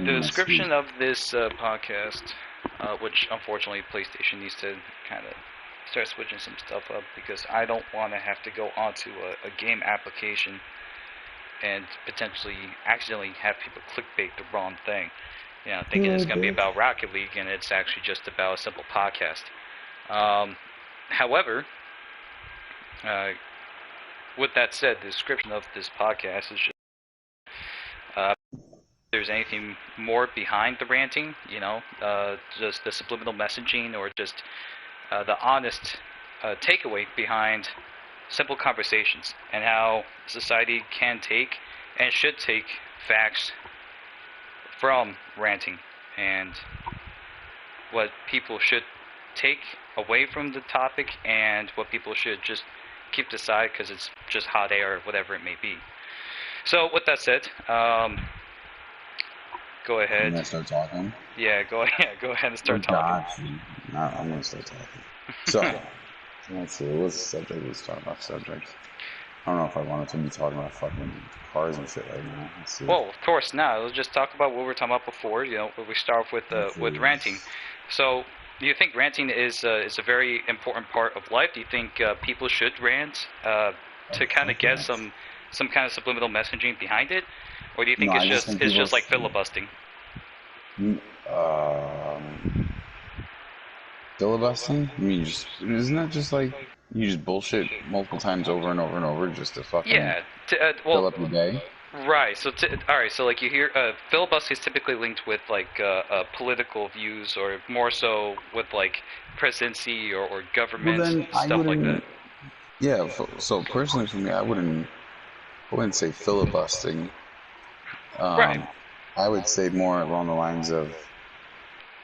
the description of this podcast, which unfortunately PlayStation needs to kind of start switching some stuff up because I don't want to have to go onto a game application and potentially accidentally have people clickbait the wrong thing. You know, thinking it's going to be about Rocket League and it's actually just about a simple podcast. However, with that said, the description of this podcast is just if there's anything more behind the ranting, you know, just the subliminal messaging or just the honest takeaway behind simple conversations and how society can take and should take facts from ranting and what people should take away from the topic and what people should just keep aside because it's just hot air or whatever it may be. So with that said, go ahead. I'm gonna start talking. Yeah, go ahead and start talking. No, I'm gonna start talking. So, let's see. What's the subject? Let's talk about subjects. I don't know if I wanted to be talking about fucking cars and shit right now. Let's see. Well, of course not. Let's just talk about what we were talking about before. You know, we start off with ranting. So, do you think ranting is a very important part of life? Do you think people should rant to kind of get some kind of subliminal messaging behind it, or do you think it's just like filibustering? Filibustering? I mean, isn't that just like you just bullshit multiple times over and over and over just to fucking fill up your day? Right. So, all right. So, like you hear, filibuster is typically linked with like political views, or more so with like presidency or government stuff like that. Yeah. So personally, for me, I wouldn't say filibustering. Right. I would say more along the lines of,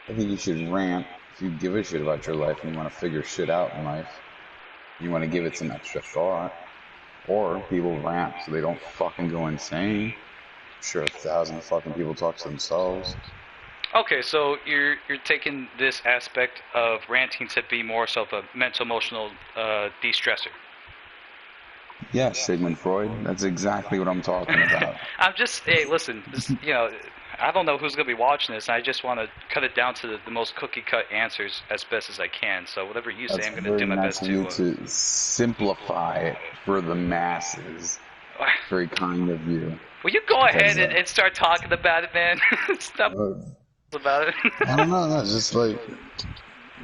I think you should rant if you give a shit about your life and you want to figure shit out in life. You want to give it some extra thought. Or people rant so they don't fucking go insane. I'm sure 1,000 fucking people talk to themselves. Okay, so you're taking this aspect of ranting to be more so of a mental emotional de-stressor. Yes, Sigmund Freud. That's exactly what I'm talking about. I'm just, hey, listen, you know, I don't know who's going to be watching this. I just want to cut it down to the most cookie-cut answers as best as I can. So whatever you say, I'm going to do my best to simplify it for the masses. Very kind of you. Will you go ahead and start talking about it, man? Stop about it. I don't know. That's just like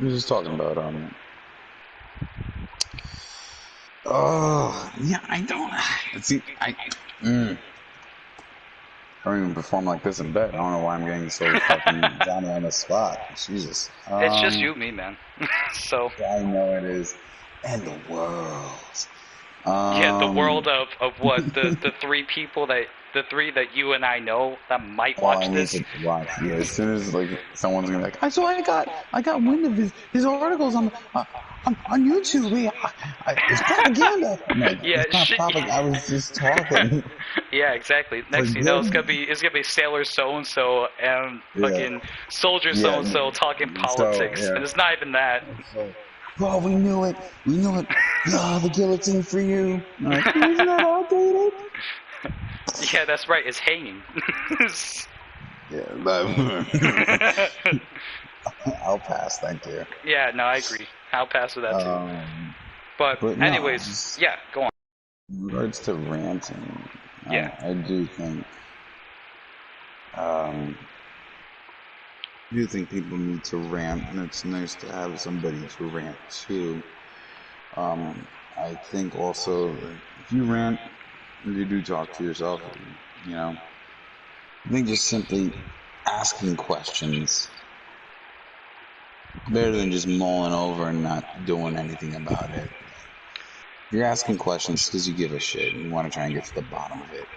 we're just talking about Oh yeah, I don't. See, I don't even perform like this in bed. I don't know why I'm getting so fucking Johnny on the spot. Jesus. It's just you and me, man. So. I know it is. And the world. Yeah, the world of what the three that you and I know that might watch this. Yeah, as soon as like someone's gonna be like, I got wind of his articles on YouTube. It's propaganda. Like, yeah, it's not propaganda. I was just talking. Yeah, exactly. Next, you know, it's gonna be sailor so and so and fucking soldier so and so talking politics, and it's not even that. Oh, we knew it. Oh, the guillotine for you. Like, isn't that outdated? Yeah, that's right. It's hanging. Yeah, I'll pass. Thank you. Yeah, no, I agree. I'll pass with that too. But anyways, yeah, go on. In regards to ranting, I do think, people need to rant, and it's nice to have somebody to rant to. I think also, if you rant, you do talk to yourself, you know. I think just simply asking questions better than just mulling over and not doing anything about it. You're asking questions because you give a shit and you want to try and get to the bottom of it.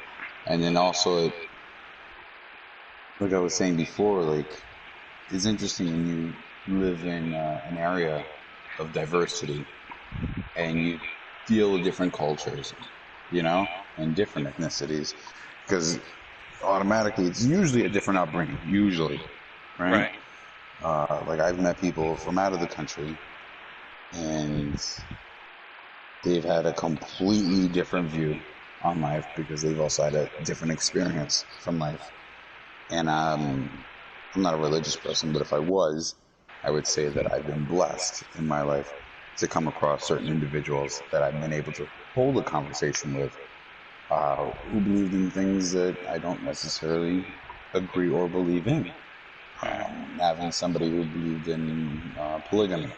And then also, like I was saying before, like, it's interesting when you live in an area of diversity and you deal with different cultures, you know, and different ethnicities, because automatically it's usually a different upbringing, right? Like I've met people from out of the country and they've had a completely different view on life because they've also had a different experience from life. And I'm not a religious person, but if I was, I would say that I've been blessed in my life to come across certain individuals that I've been able to hold a conversation with who believed in things that I don't necessarily agree or believe in. Having somebody who believed in polygamy,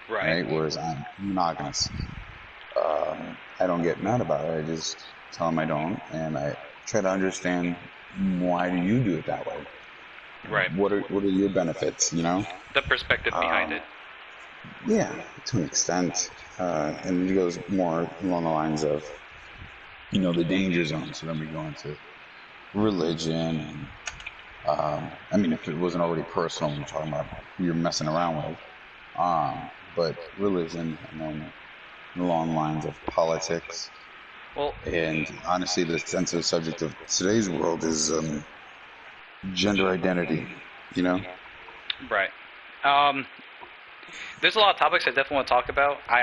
Right. right? Whereas I'm monogamous. I don't get mad about it. I just tell them I don't, and I try to understand why do you do it that way. Right. What are your benefits? You know, The perspective behind um, it. yeah, to an extent, and it goes more along the lines of the danger zone. So then we go into religion, and I mean, if it wasn't already personal, we're talking about who you're messing around with, but religion, and then along the lines of politics. Well, And honestly, the sensitive subject of today's world is gender identity. You know? right. Um, there's a lot of topics I definitely want to talk about. I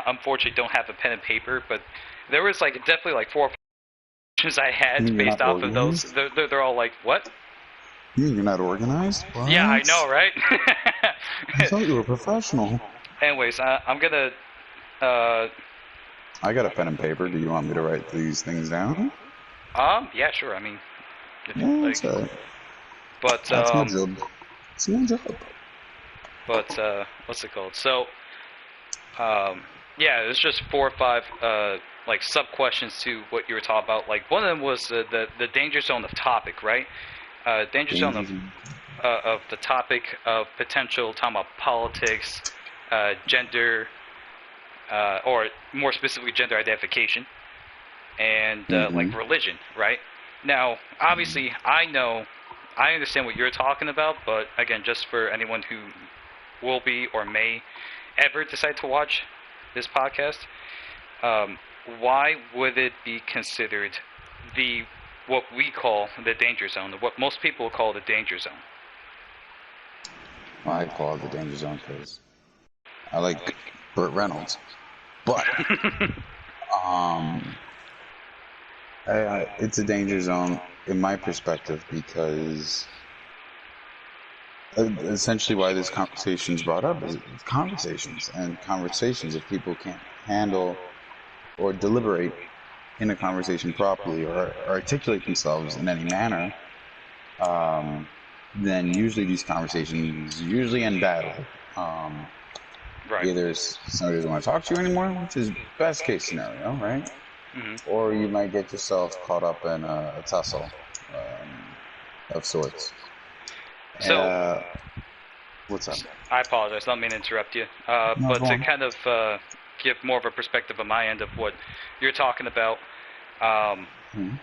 unfortunately don't have a pen and paper, but there was like definitely like four questions I You had mean you're based not off of those. organized? They're all like, what? You mean you're not organized? Yeah, I What? know, right? I thought you were a professional. Anyways, I'm gonna. Uh, I got a pen and paper. Do you want me to write these things down? yeah, sure. I mean, if you Yeah, like, that's all right. but That's my job. It's my job. what's it called? So, um, yeah, it was just four or five like sub questions to what you were talking about. Like one of them was the danger zone of topic, right? Danger zone Dangers. of the topic of potential talking about politics, gender, or more specifically gender identification, and Mm-hmm. like religion, right? Now, obviously, I understand what you're talking about, but again, just for anyone who will be or may ever decide to watch this podcast, um, why would it be considered the what we call the danger zone, what most people call the danger zone? Well, I call it the danger zone because I like Burt Reynolds, but um, it's a danger zone in my perspective because essentially why this conversation is brought up is it's conversations and conversations. If people can't handle or deliberate in a conversation properly or articulate themselves in any manner, um, then usually these conversations usually end badly. Right. Either somebody doesn't want to talk to you anymore, which is best case scenario, right? Hmm. Or you might get yourself caught up in a tussle of sorts. So, Uh, what's up? I apologize. I don't mean to interrupt you. No, But go to on. kind of give more of a perspective on my end of what you're talking about, um, Hmm.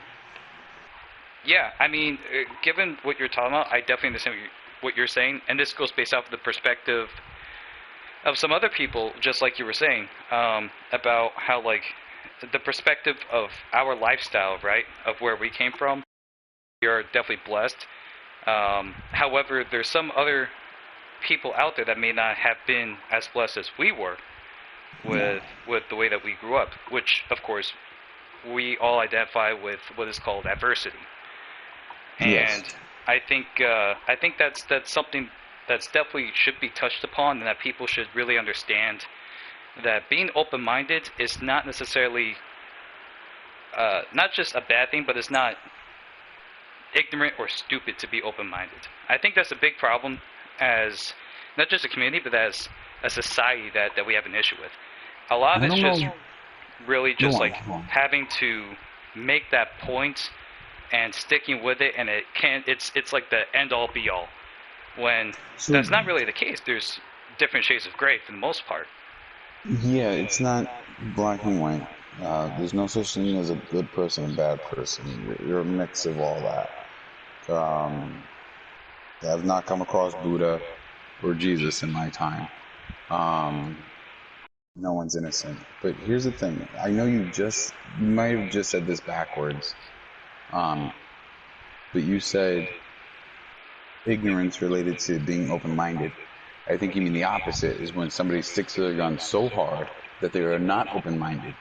yeah, I mean, given what you're talking about, I definitely understand what you're saying, and this goes based off of the perspective of some other people, just like you were saying, about how like the perspective of our lifestyle, right, of where we came from. We are definitely blessed. However, there's some other people out there that may not have been as blessed as we were Yeah. with the way that we grew up, which of course we all identify with what is called adversity. And Yes. I think that's something that's definitely should be touched upon, and that people should really understand that being open-minded is not necessarily not just a bad thing, but it's not ignorant or stupid to be open-minded. I think that's a big problem as not just a community, but as a society that we have an issue with. A lot of I it's don't just know. really Go just on. like Go on. having to make that point and sticking with it, and it can't. It's like the end all be all when So, that's not really the case. There's different shades of gray for the most part. yeah, it's not black and white. There's no such thing as a good person and bad person. You're a mix of all that. I've not come across Buddha or Jesus in my time. Um, no one's innocent. But here's the thing. I know you might have just said this backwards. Um, but you said ignorance related to being open-minded. I think you mean the opposite is when somebody sticks to their gun so hard that they are not open-minded,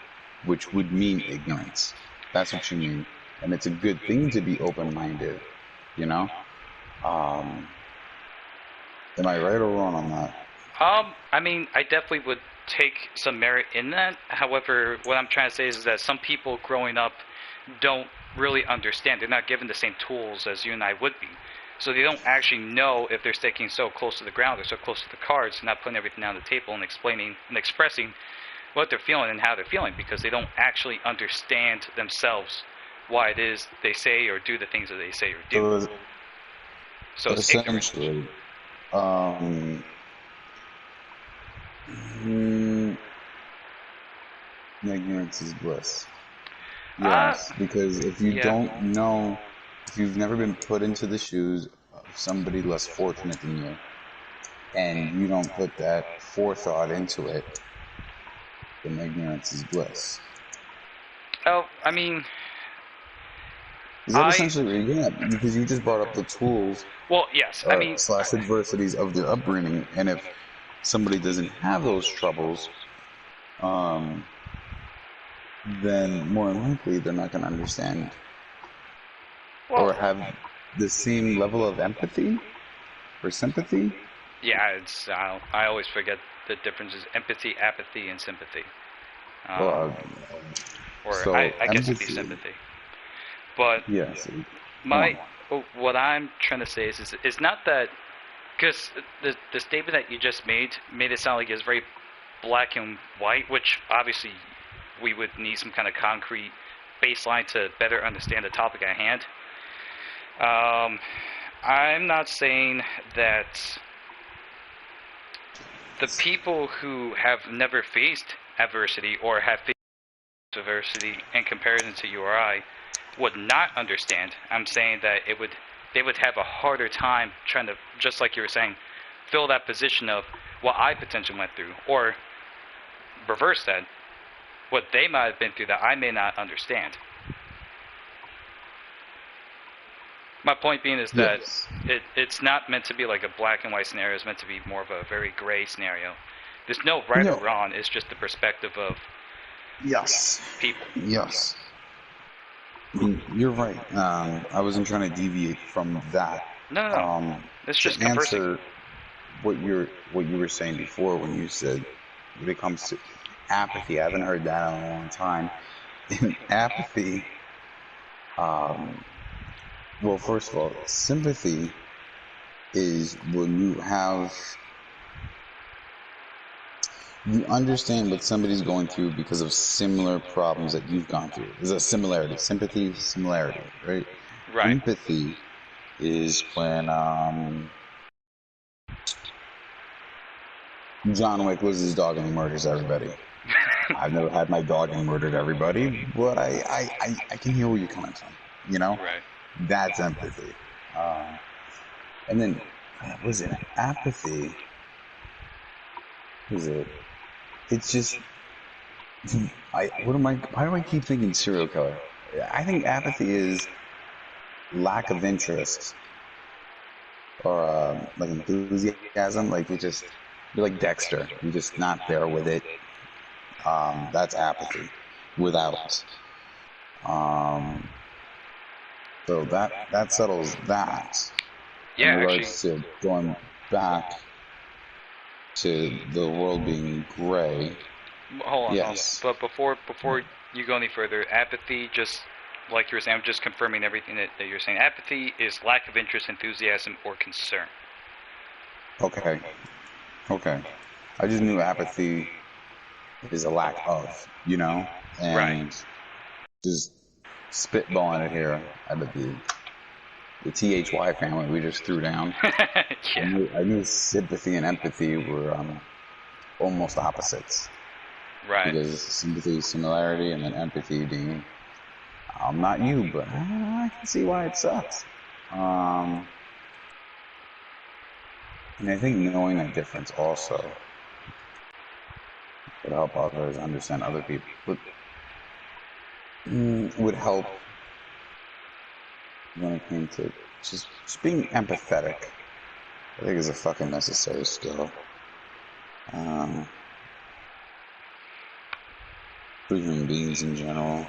which would mean ignorance. That's what you mean. And it's a good thing to be open-minded. you know? Um, am I right or wrong on that? I mean, I definitely would take some merit in that. However, what I'm trying to say is that some people growing up don't really understand. They're not given the same tools as you and I would be. So they don't actually know if they're sticking so close to the ground or so close to the cards, not putting everything on the table and explaining and expressing what they're feeling and how they're feeling because they don't actually understand themselves why it is they say or do the things that they say or do. So So it's ignorant. essentially, um, mm, ignorance is bliss. Uh, Yes, because if you yeah. don't know, if you've never been put into the shoes of somebody less fortunate than you, and you don't put that forethought into it, then ignorance is bliss. Oh, I mean, Is that I. essentially what you're getting at? Because you just brought up the tools Well, yes. I mean, slash adversities of their upbringing, and if somebody doesn't have those troubles, um, then more than likely they're not going to understand well, or have the same level of empathy or sympathy. yeah. It's I always forget the differences: empathy, apathy, and sympathy. Um, Well, or so I guess it'd be empathy, sympathy. But yes. Go my on. what I'm trying to say is not that because the statement that you just made it sound like it's very black and white, which obviously we would need some kind of concrete baseline to better understand the topic at hand. Um, I'm not saying that the people who have never faced adversity or have faced adversity in comparison to you or I would not understand. I'm saying that they would have a harder time trying to, just like you were saying, fill that position of what I potentially went through, or reverse that, what they might have been through that I may not understand. My point being is that Yes. it's not meant to be like a black and white scenario. It's meant to be more of a very gray scenario. There's no right or No. wrong. It's just the perspective of Yes. people. Yes. I mean, you're right. I wasn't trying to deviate from that. No, no, no. It's To just conversing. answer what you were saying before when you said when it comes to apathy, I haven't heard that in a long time. In apathy, um, well, first of all, sympathy is when you understand what somebody's going through because of similar problems that you've gone through. There's a similarity. Sympathy, similarity, right? Right. Empathy is when John Wick loses his dog and he murders everybody. I've never had my dog and murdered everybody, but I can hear where you're coming from. You know, Right. that's empathy. And then was it apathy? Was it? It's just why do I keep thinking serial killer? I think apathy is lack of interest or like enthusiasm. Like you're like Dexter. You're just not there with it. That's apathy. Without. Um, so that settles that in Yeah, actually, regards to going back to the world being gray. hold on, hold on. Yes. But before you go any further, apathy, just like you were saying, I'm just confirming everything that you're saying. Apathy is lack of interest, enthusiasm, or concern. Okay. Okay. I just knew apathy is a lack of, Right. and just spitballing it here. I bet the THY family we just threw down. Yeah. I knew sympathy and empathy were almost opposites Right. because sympathy is similarity, and then empathy being I'm not you, but I can see why it sucks. And I think knowing that difference also would help others understand other people. Would help when it came to just being empathetic. I think is a fucking necessary skill. For human beings in general.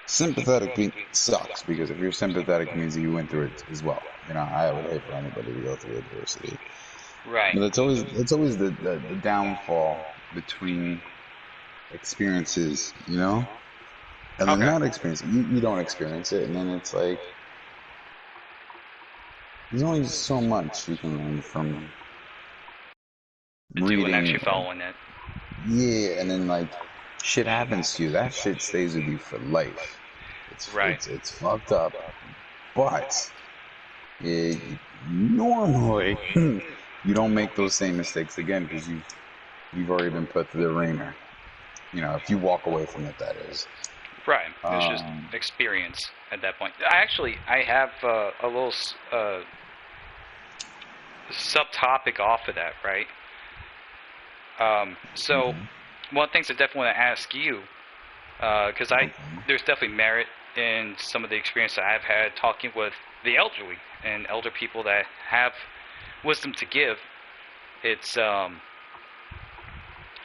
Sympathetic sucks because if you're sympathetic, it means that you went through it as well. I would hate for anybody to go through adversity. Right. But it's always the downfall between experiences, and then Okay. not experience it. You don't experience it, and then it's like there's only so much you can learn from To and actually reading. following it. Yeah, and then like shit happens to you. That shit stays with you for life. It's Right. it's it's fucked up, but normally you don't make those same mistakes again because you've already been put through the ringer. If you walk away from it, that is. Right. It's just Um, experience at that point. I have a little subtopic off of that, right? So mhm, one of the things I definitely want to ask you, because okay. there's definitely merit in some of the experience that I've had talking with the elderly and elder people that have wisdom to give. It's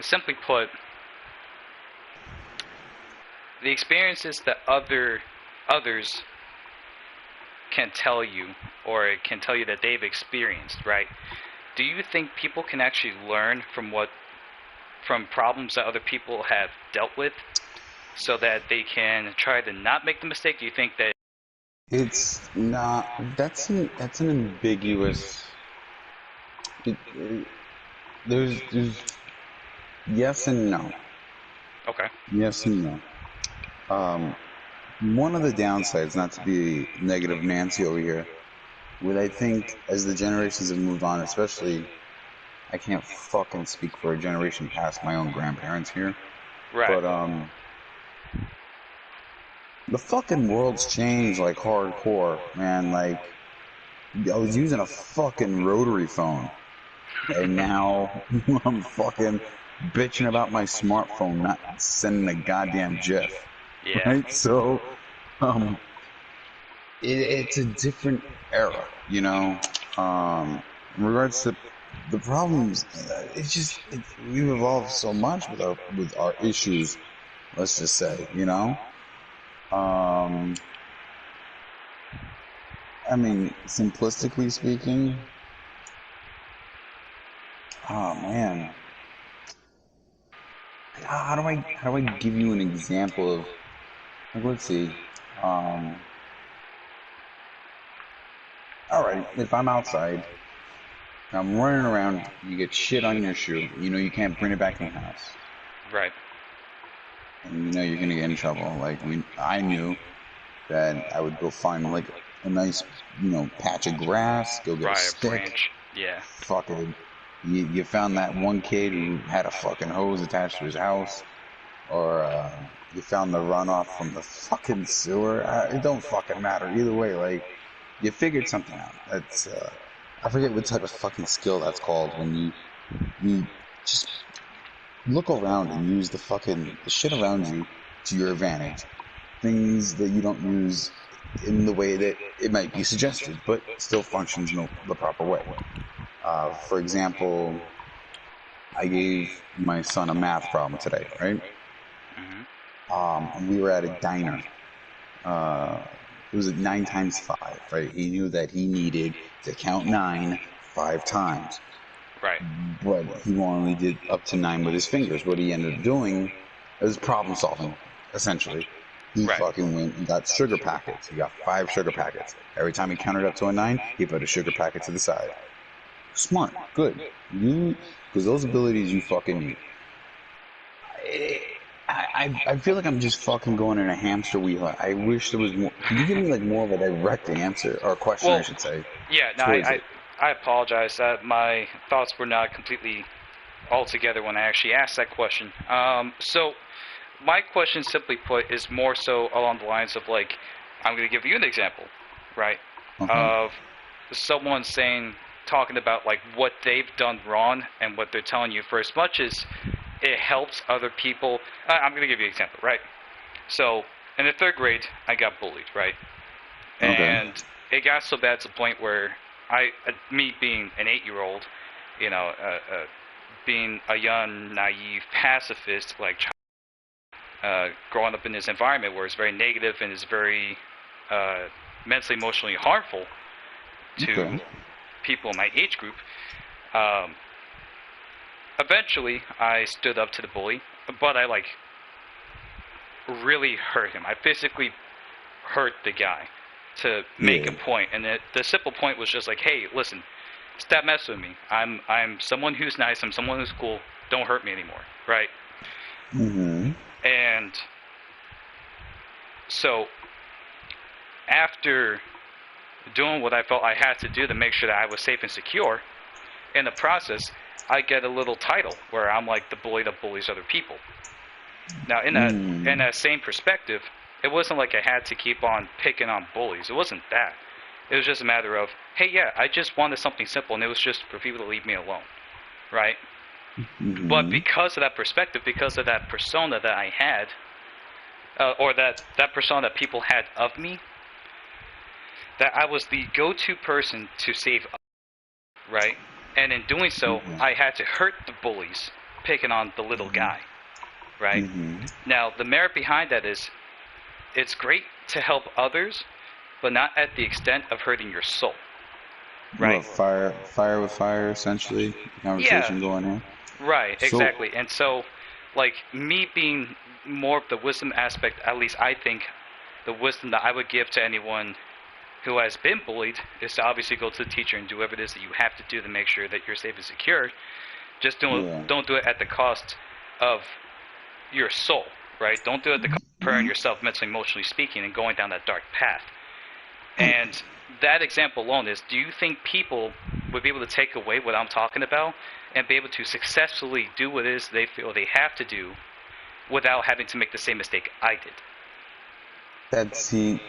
simply put, the experiences that others can tell you, or can tell you that they've experienced, right? Do you think people can actually learn from problems that other people have dealt with, so that they can try to not make the mistake? Do you think that? It's not. That's an ambiguous. There's yes and no. Okay. Yes and no. Um, One of the downsides, not to be negative Nancy over here, what I think as the generations have moved on, especially, I can't fucking speak for a generation past my own grandparents here, Right. but the fucking world's changed like hardcore, man. Like I was using a fucking rotary phone, and now I'm fucking bitching about my smartphone not sending a goddamn GIF, Yeah. right? So, um, it's a different era, In regards to the problems, we've evolved so much with our issues. Let's just say. Um, I mean, simplistically speaking, oh man, how do I give you an example of like let's see, um, all right, if I'm outside, I'm running around, you get shit on your shoe, you can't bring it back in the house. Right. And you're gonna get in trouble. Like I knew that I would go find like a nice, patch of grass, go get a Right. A stick, branch. Yeah. fucking. You found that one kid who had a fucking hose attached to his house, or you found the runoff from the fucking sewer. It don't fucking matter either way. Like you figured something out. That's I forget what type of fucking skill that's called when you just look around and use the shit around you to your advantage. Things that you don't use in the way that it might be suggested, but still functions in the proper way. For example, I gave my son a math problem today, right? Hmm. And we were at a diner. Uh, it was at 9 times 5, right? He knew that he needed to count nine 5 times, Right. but he only did up to nine with his fingers. What he ended up doing is problem solving, essentially. He Right. fucking went and got sugar packets. He got 5 sugar packets. Every time he counted up to a nine, he put a sugar packet to the side. Smart, good. Because those abilities you fucking need. I feel like I'm just fucking going in a hamster wheel. I wish there was more. Could you give me like more of a direct answer or question, I Well, should say, yeah. No, towards it? I apologize. My thoughts were not completely all together when I actually asked that question. So my question, simply put, is more so along the lines of like, I'm going to give you an example, right? Okay. Of someone talking about like what they've done wrong and what they're telling you. For as much as it helps other people, I'm going to give you an example, right? So in the third grade, I got bullied, right? Okay. And it got so bad to the point where me being an 8-year-old, you know, being a young, naive pacifist, like growing up in this environment where it's very negative and it's very mentally, emotionally harmful to Okay. people in my age group. Um, Eventually, I stood up to the bully, but I like really hurt him. I physically hurt the guy to make a Yeah. point, and the simple point was just like, "Hey, listen, stop messing with me. I'm someone who's nice. I'm someone who's cool. Don't hurt me anymore, right?" Mm-hmm. And so after doing what I felt I had to do to make sure that I was safe and secure, in the process, I get a little title where I'm like the bully that bullies other people. Now, in Mm. that same perspective, it wasn't like I had to keep on picking on bullies. It wasn't that. It was just a matter of, hey, yeah, I just wanted something simple, and it was just for people to leave me alone, right? But Mm-hmm. because of that perspective, because of that persona that I had, or that persona that people had of me, that I was the go-to person to save, right? And in doing so, Yeah. I had to hurt the bullies picking on the little Mm-hmm. guy, right? Mm-hmm. Now, the merit behind that is it's great to help others, but not at the extent of hurting your soul, right? What, fire with fire, essentially, the Yeah, conversation going here. right, So, exactly. And so, like, me being more of the wisdom aspect, at least I think the wisdom that I would give to anyone who has been bullied is to obviously go to the teacher and do whatever it is that you have to do to make sure that you're safe and secure. Just yeah. don't do it at the cost of your soul, right? Don't do it at the cost of hurting Mhm. yourself mentally, emotionally speaking, and going down that dark path. I, And that example alone is, do you think people would be able to take away what I'm talking about and be able to successfully do what it is they feel they have to do without having to make the same mistake I did? that's the,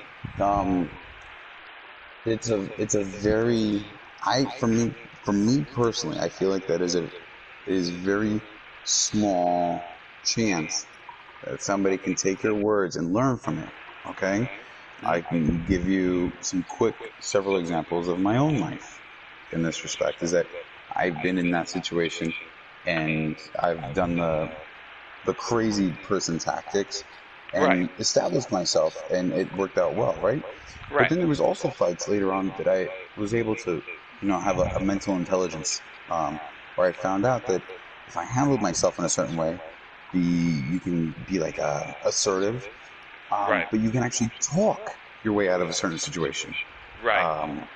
um, it's a very, for me personally, I feel like that is very small chance that somebody can take your words and learn from it. Okay. I Mm-hmm. can give you some quick, several examples of my own life in this respect, is that I've been in that situation and I've done the crazy person tactics Right. and established myself, and it worked out well, right? But Right. then there was also fights later on that I was able to, have a mental intelligence, where I found out that if I handled myself in a certain way, you can be like assertive, Right. but you can actually talk your way out of a certain situation. Right.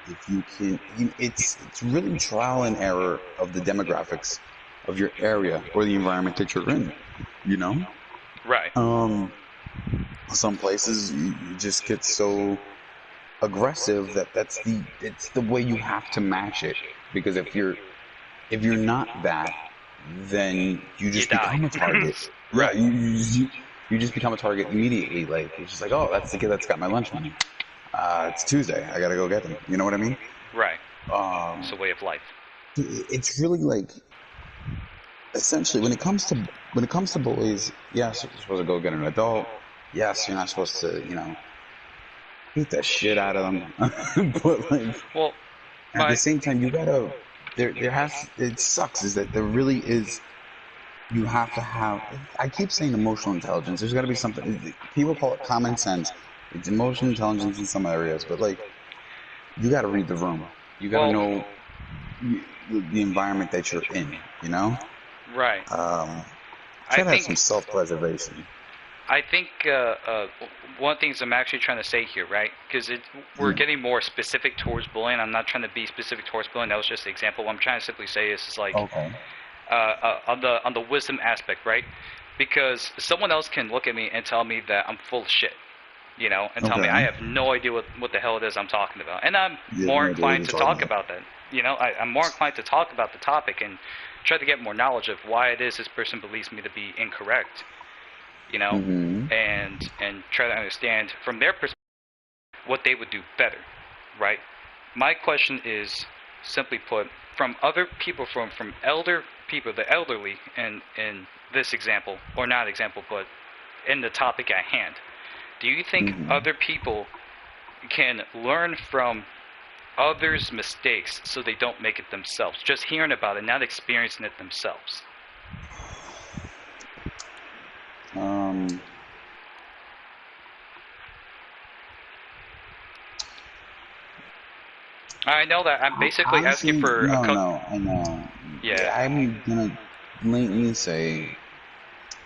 If you can, it's really trial and error of the demographics of your area or the environment that you're in. You know, Right. um, some places you just get so aggressive that it's the way you have to match it, because if you're not that, then you You just die. become a target. Yeah, Right. you just become a target immediately. Like, it's just like, oh, that's the kid that's got my lunch money. It's Tuesday. I gotta go get them. You know what I mean? Right. It's Um, a way of life. it's really like, essentially, when it comes to bullies, yes, you're supposed to go get an adult. Yes, you're not supposed to, beat the shit out of them. But like, Well, at the my same time, you gotta, there has, it sucks is that there really is, you have to have, I keep saying emotional intelligence. There's gotta be something, people call it common sense. It's emotional intelligence in some areas, but like, you gotta read the room. You gotta well, know the environment that you're in, you know? right. Um, I try to have think some self-preservation. I think one of the things I'm actually trying to say here, right? Because we're Yeah. getting more specific towards bullying. I'm not trying to be specific towards bullying. That was just an example. What I'm trying to simply say is like Okay. on the wisdom aspect, right? Because someone else can look at me and tell me that I'm full of shit, and tell me I Okay. have no idea what the hell it is I'm talking about, and I'm You have more no idea what inclined you're to talking talk about. about that. I'm more inclined to talk about the topic and try to get more knowledge of why it is this person believes me to be incorrect, you know, Mm-hmm. and try to understand from their perspective what they would do better, right? My question is simply put, from other people, from elder people, the elderly, in this example, or not example, but in the topic at hand, do you think Mm-hmm. other people can learn from others' mistakes so they don't make it themselves? Just hearing about it, not experiencing it themselves. Um, I know that I'm basically asking Honestly, for a no, cook. no, I know. Yeah. I'm gonna blatantly say,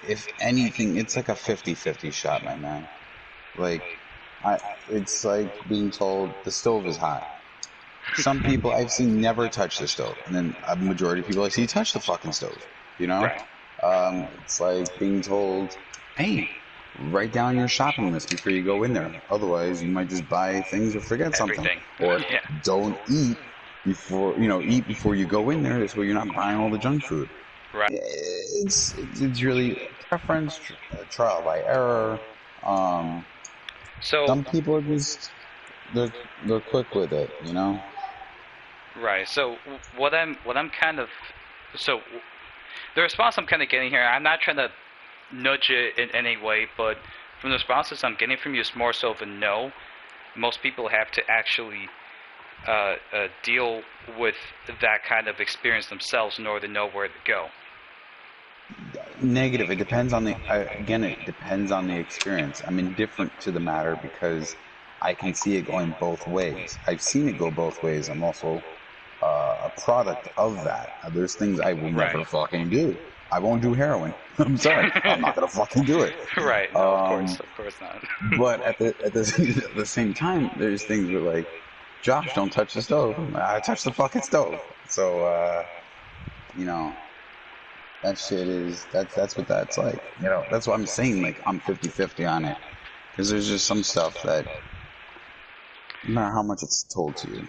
if anything, it's like a 50-50 shot, my man. Like, I, it's like being told the stove is hot. Some people I've seen never touch the stove, and then a majority of people I see touch the fucking stove. You know, Right. it's like being told, "Hey, write down your shopping list before you go in there. Otherwise, you might just buy things or forget something." Everything. Or Yeah. don't eat eat before you go in there. This way, you're not buying all the junk food. Right. It's really preference, trial by error. Um, So, some people are just they're quick with it, you know. right. So what I'm kind of so the response I'm kind of getting here, I'm not trying to nudge it in any way, but from the responses I'm getting from you, it's more so of a no. Most people have to actually deal with that kind of experience themselves in order to know where to go. Negative. It depends on the again. It depends on the experience. I'm indifferent to the matter because I can see it going both ways. I've seen it go both ways. I'm also a product of that. There's things I will Right. never fucking do. I won't do heroin. I'm sorry. I'm not gonna fucking do it. Right. No, Um, of course not. but at the same time, there's things where like, Josh, don't touch the stove. I touch the fucking stove. So you know, that shit is that's what that's like. You know, that's what I'm saying. Like I'm 50-50 on it because there's just some stuff that no matter how much it's told to you,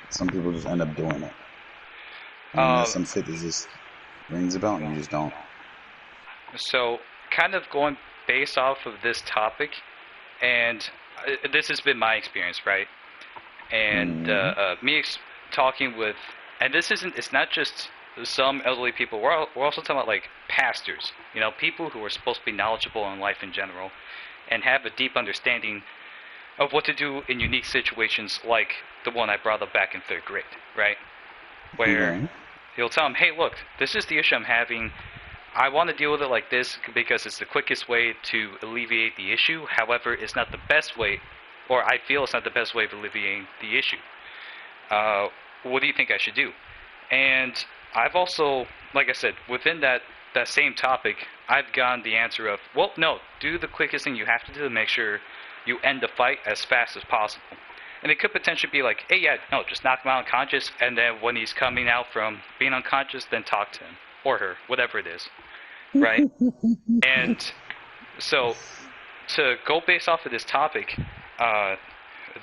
some people just end up doing it, and then there's um, some shit that just rings a bell and you just don't. so kind of going based off of this topic, and this has been my experience, right? And Mm-hmm. talking with, and this isn't, it's not just some elderly people. We're also talking about like pastors, people who are supposed to be knowledgeable in life in general, and have a deep understanding of what to do in unique situations like the one I brought up back in third grade, right? Where Okay. you'll tell them, hey, look, this is the issue I'm having. I want to deal with it like this because it's the quickest way to alleviate the issue. However, it's not the best way, or I feel it's not the best way of alleviating the issue. Uh, what do you think I should do? And I've also, like I said, within that same topic, I've gotten the answer of, well, no, do the quickest thing you have to do to make sure you end the fight as fast as possible. And it could potentially be like, hey, yeah, no, just knock him out unconscious, and then when he's coming out from being unconscious, then talk to him or her, whatever it is, right? And so to go based off of this topic, uh,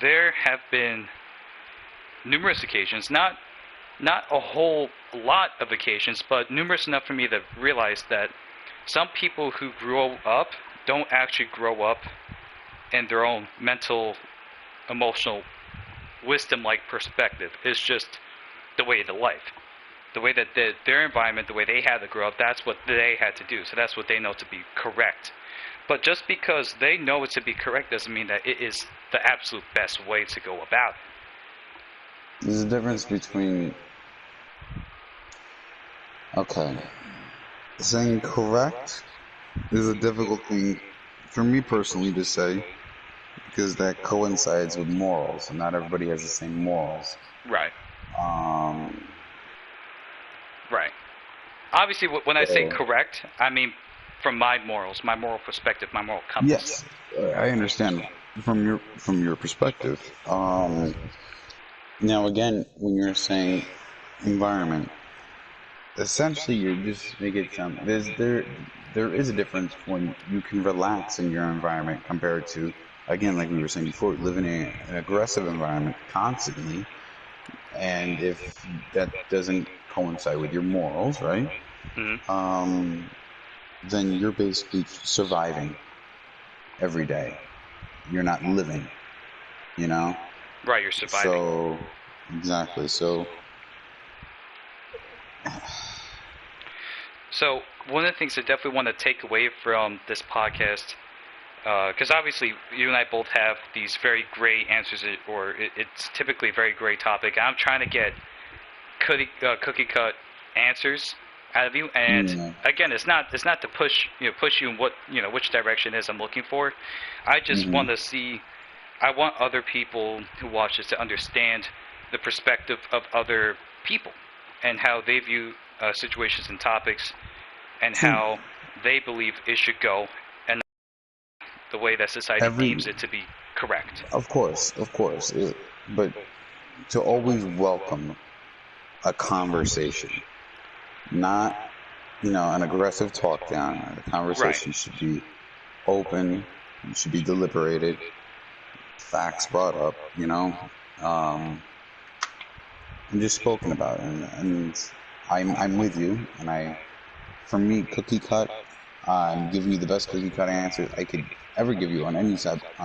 there have been numerous occasions, not a whole lot of occasions, but numerous enough for me to realize that some people who grow up don't actually grow up in their own mental, emotional, wisdom-like perspective. It's just the way of the life. The way that their environment, the way they had to grow up, that's what they had to do. So that's what they know to be correct. But just because they know it to be correct doesn't mean that it is the absolute best way to go about it. There's a difference between okay, saying correct is a difficult thing for me personally to say because that coincides with morals, and not everybody has the same morals. Right. Um, Right. Obviously, when I say so correct, I mean from my morals, my moral perspective, my moral compass. yes, I understand from your perspective. Now again, when you're saying environment, essentially you're just make it sound there is a difference when you can relax in your environment compared to again like we were saying before living in an aggressive environment constantly, and if that doesn't coincide with your morals, right? Hmm. um then you're basically surviving every day. You're not living, you know. Right, you're surviving. So exactly. So So one of the things I definitely want to take away from this podcast, because obviously you and I both have these very gray answers, or it's typically a very gray topic. I'm trying to get cookie cut answers out of you, and yeah. again, it's not to push you in what which direction it is I'm looking for. I just Hmm. want to see. I want other people who watch this to understand the perspective of other people and how they view situations and topics and See, how they believe it should go and the way that society deems it to be correct. of course, but to always welcome a conversation, not, an aggressive talk down. The Right. conversation should be open, it should be deliberated, facts brought up, and just spoken about. And I'm with you, and for me, cookie cut, I'm giving you the best cookie cut answers I could ever give you on any subject.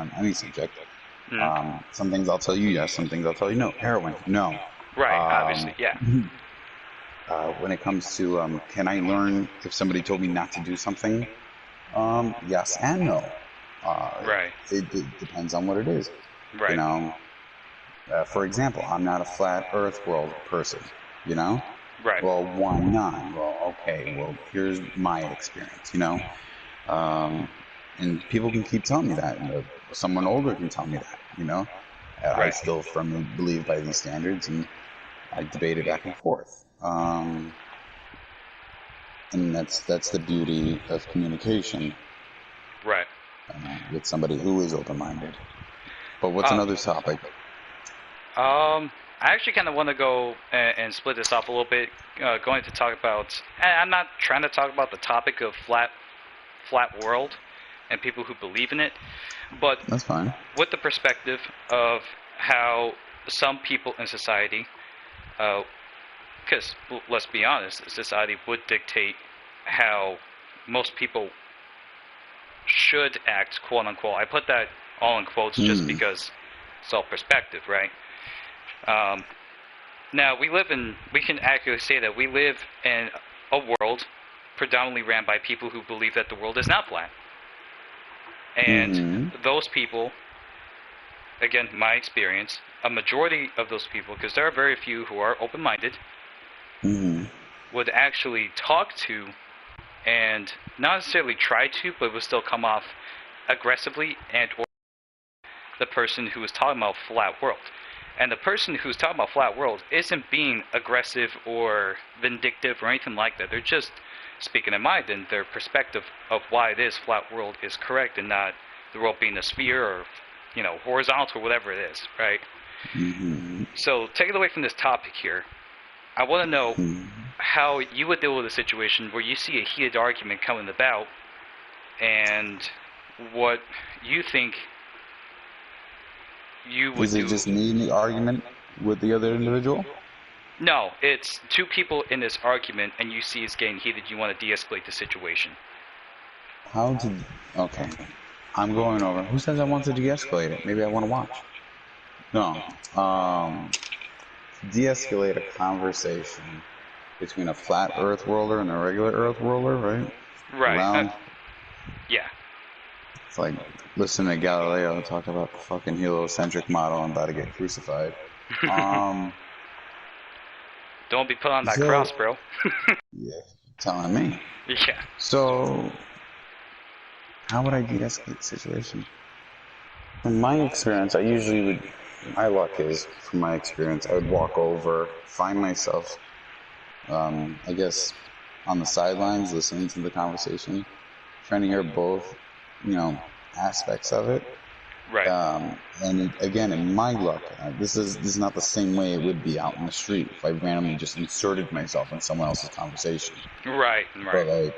Mm. Some things I'll tell you yes, some things I'll tell you no. Heroin, no. Right. Um, Obviously. Yeah. when it comes to can I learn if somebody told me not to do something? Yes and no. Right. It depends on what it is. You Right. know, for example, I'm not a flat Earth world person. You know, Right. well, why not? Well, okay. Well, here's my experience. And people can keep telling me that. And someone older can tell me that. I Right. still firmly believe by these standards, and I debate it back and forth. And that's the beauty of communication Right. with somebody who is open-minded. But what's Uh, another topic? I actually kind of want to go and split this off a little bit. Going to talk about. I'm not trying to talk about the topic of flat world and people who believe in it, but That's fine. with the perspective of how some people in society, because let's be honest, society would dictate how most people should act, quote unquote. I put that all in quotes just because self-perspective, right? Um, Now, we can accurately say that we live in a world predominantly ran by people who believe that the world is not flat. And Mm-hmm. those people, again, my experience, a majority of those people, because there are very few who are open-minded, Mm-hmm. would actually talk to and not necessarily try to, but would still come off aggressively and or the person who is talking about flat world. And the person who's talking about flat world isn't being aggressive or vindictive or anything like that. They're just speaking their mind and their perspective of why it is flat world is correct and not the world being a sphere or, horizontal or whatever it is, right? Mm-hmm. So take it away from this topic here. I want to know how you would deal with a situation where you see a heated argument coming about and what you think you would Is it do. just me in the argument with the other individual? No, it's two people in this argument and you see it's getting heated. You want to de-escalate the situation. Okay. I'm going over. Who says I want to de-escalate it? Maybe I want to watch. No. De-escalate a conversation between a flat Earth worlder and a regular Earth worlder, right? Right. Around. Yeah. It's like listening to Galileo talk about the fucking heliocentric model and about to get crucified. Don't be put on that So, cross, bro. yeah, telling me. Yeah. So, how would I de-escalate the situation? From my experience, my luck is, from my experience, I would walk over, find myself, I guess, on the sidelines, listening to the conversation, trying to hear both, aspects of it. Right. And again, in my luck, this is not the same way it would be out in the street if I randomly just inserted myself in someone else's conversation. Right. But Right.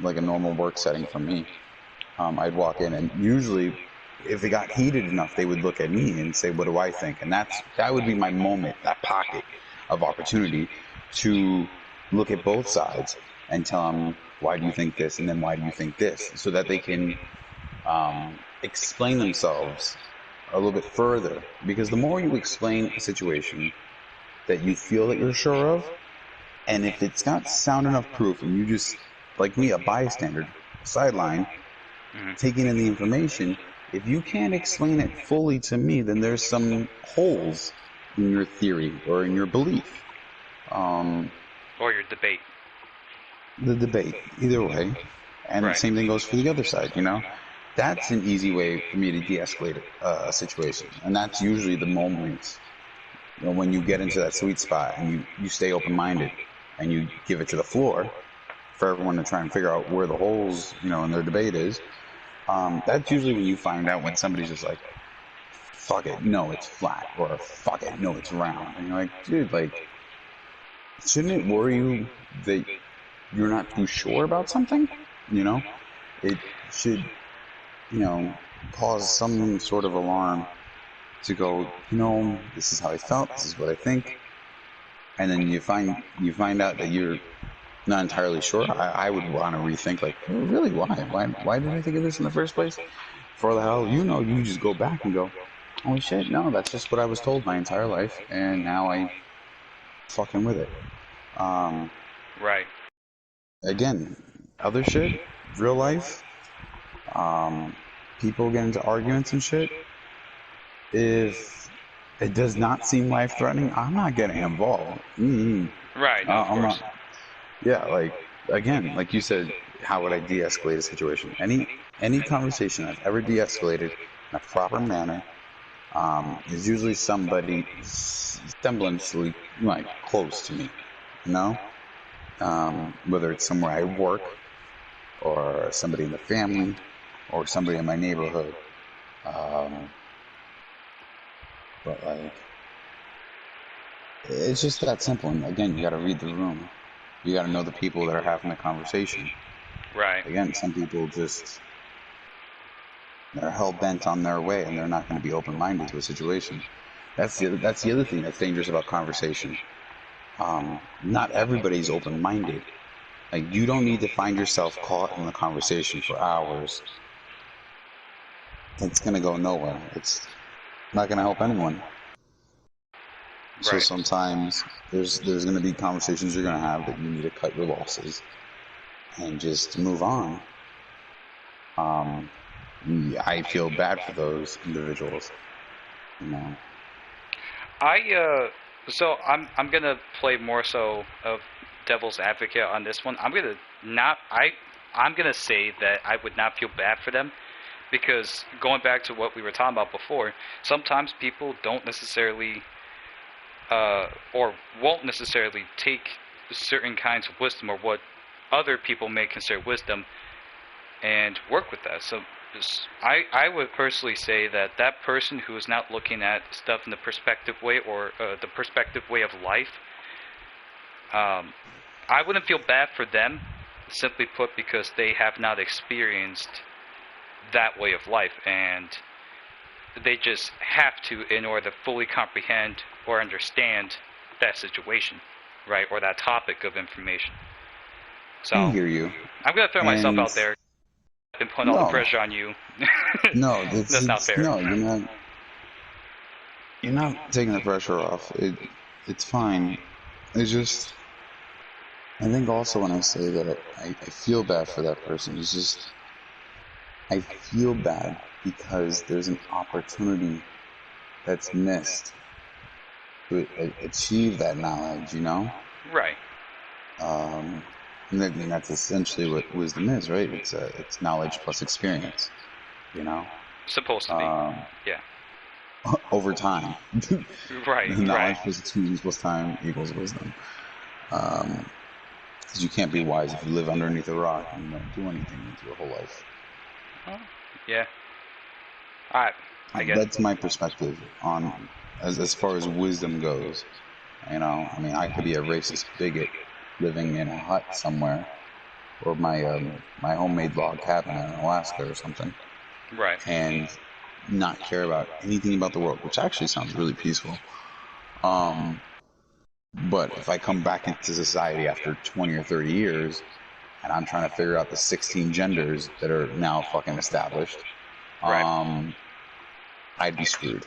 like a normal work setting for me, I'd walk in, and usually, if it got heated enough, they would look at me and say, "What do I think?" And that would be my moment, that pocket of opportunity to look at both sides and tell them, "Why do you think this?" and then "Why do you think this?" so that they can explain themselves a little bit further. Because the more you explain a situation that you feel that you're sure of, and if it's not sound enough proof, and you just, like me, a bystander, sideline, taking in the information, if you can't explain it fully to me, then there's some holes in your theory or in your belief. Or your debate. The debate, either way. And the Right. same thing goes for the other side, That's an easy way for me to de-escalate a situation. And that's usually the moments when you get into that sweet spot and you stay open-minded and you give it to the floor for everyone to try and figure out where the holes, in their debate is, that's usually when you find out when somebody's just like, fuck it, no, it's flat, or fuck it, no, it's round. And you're like, dude, like, shouldn't it worry you that you're not too sure about something? It should, cause some sort of alarm to go, this is how I felt, this is what I think, and then you find out that you're not entirely sure. I would want to rethink, like, oh, really, why did I think of this in the first place? For the hell, you just go back and go, holy shit, no, that's just what I was told my entire life, and now I fucking with it. Um, Right. Again, other shit, real life, um, people get into arguments and shit. If it does not seem life threatening, I'm not getting involved. Right. No, of I'm course. not. Yeah, like, again, like you said, how would I de-escalate a situation? Any conversation I've ever de-escalated in a proper manner, is usually somebody semblantly like close to me. You know, whether it's somewhere I work, or somebody in the family, or somebody in my neighborhood. Um, but like, it's just that simple. And again, you got to read the room. You got to know the people that are having the conversation. Right. Again, some people just, they're hell bent on their way, and they're not going to be open minded to a situation. That's the other thing that's dangerous about conversation. Not everybody's open minded. Like, you don't need to find yourself caught in the conversation for hours. It's going to go nowhere. It's not going to help anyone. So Right. sometimes there's going to be conversations you're going to have that you need to cut your losses and just move on. Um, I feel bad for those individuals. You know. So I'm gonna play more so of devil's advocate on this one. I'm gonna say that I would not feel bad for them, because going back to what we were talking about before, sometimes people don't necessarily or won't necessarily take certain kinds of wisdom, or what other people may consider wisdom, and work with that. So I would personally say that that person who is not looking at stuff in the perspective way, or the perspective way of life, um, I wouldn't feel bad for them, simply put, because they have not experienced that way of life, and they just have to, in order to fully comprehend or understand that situation, right, or that topic of information. I So hear you. I'm gonna throw myself And out there. I've been putting all the no, pressure on you. no, That's not fair. no. You're not taking the pressure off. It's fine. It's just, I think also when I say that I feel bad for that person, it's just, I feel bad because there's an opportunity that's missed to achieve that knowledge. Right. Um, and that's essentially what wisdom is, right? It's knowledge plus experience. You know, Supposed to be. um, Yeah. over time. Right. Right. Knowledge plus experience plus time equals wisdom. Um, because you can't be wise if you live underneath a rock and you don't do anything with your whole life. Oh, yeah. I get it. That's my perspective on, as far as wisdom goes. I mean, I could be a racist bigot living in a hut somewhere, or my homemade log cabin in Alaska or something, Right. and not care about anything about the world, which actually sounds really peaceful. Um, but if I come back into society after 20 or 30 years and I'm trying to figure out the 16 genders that are now fucking established, Right. um, I'd be screwed,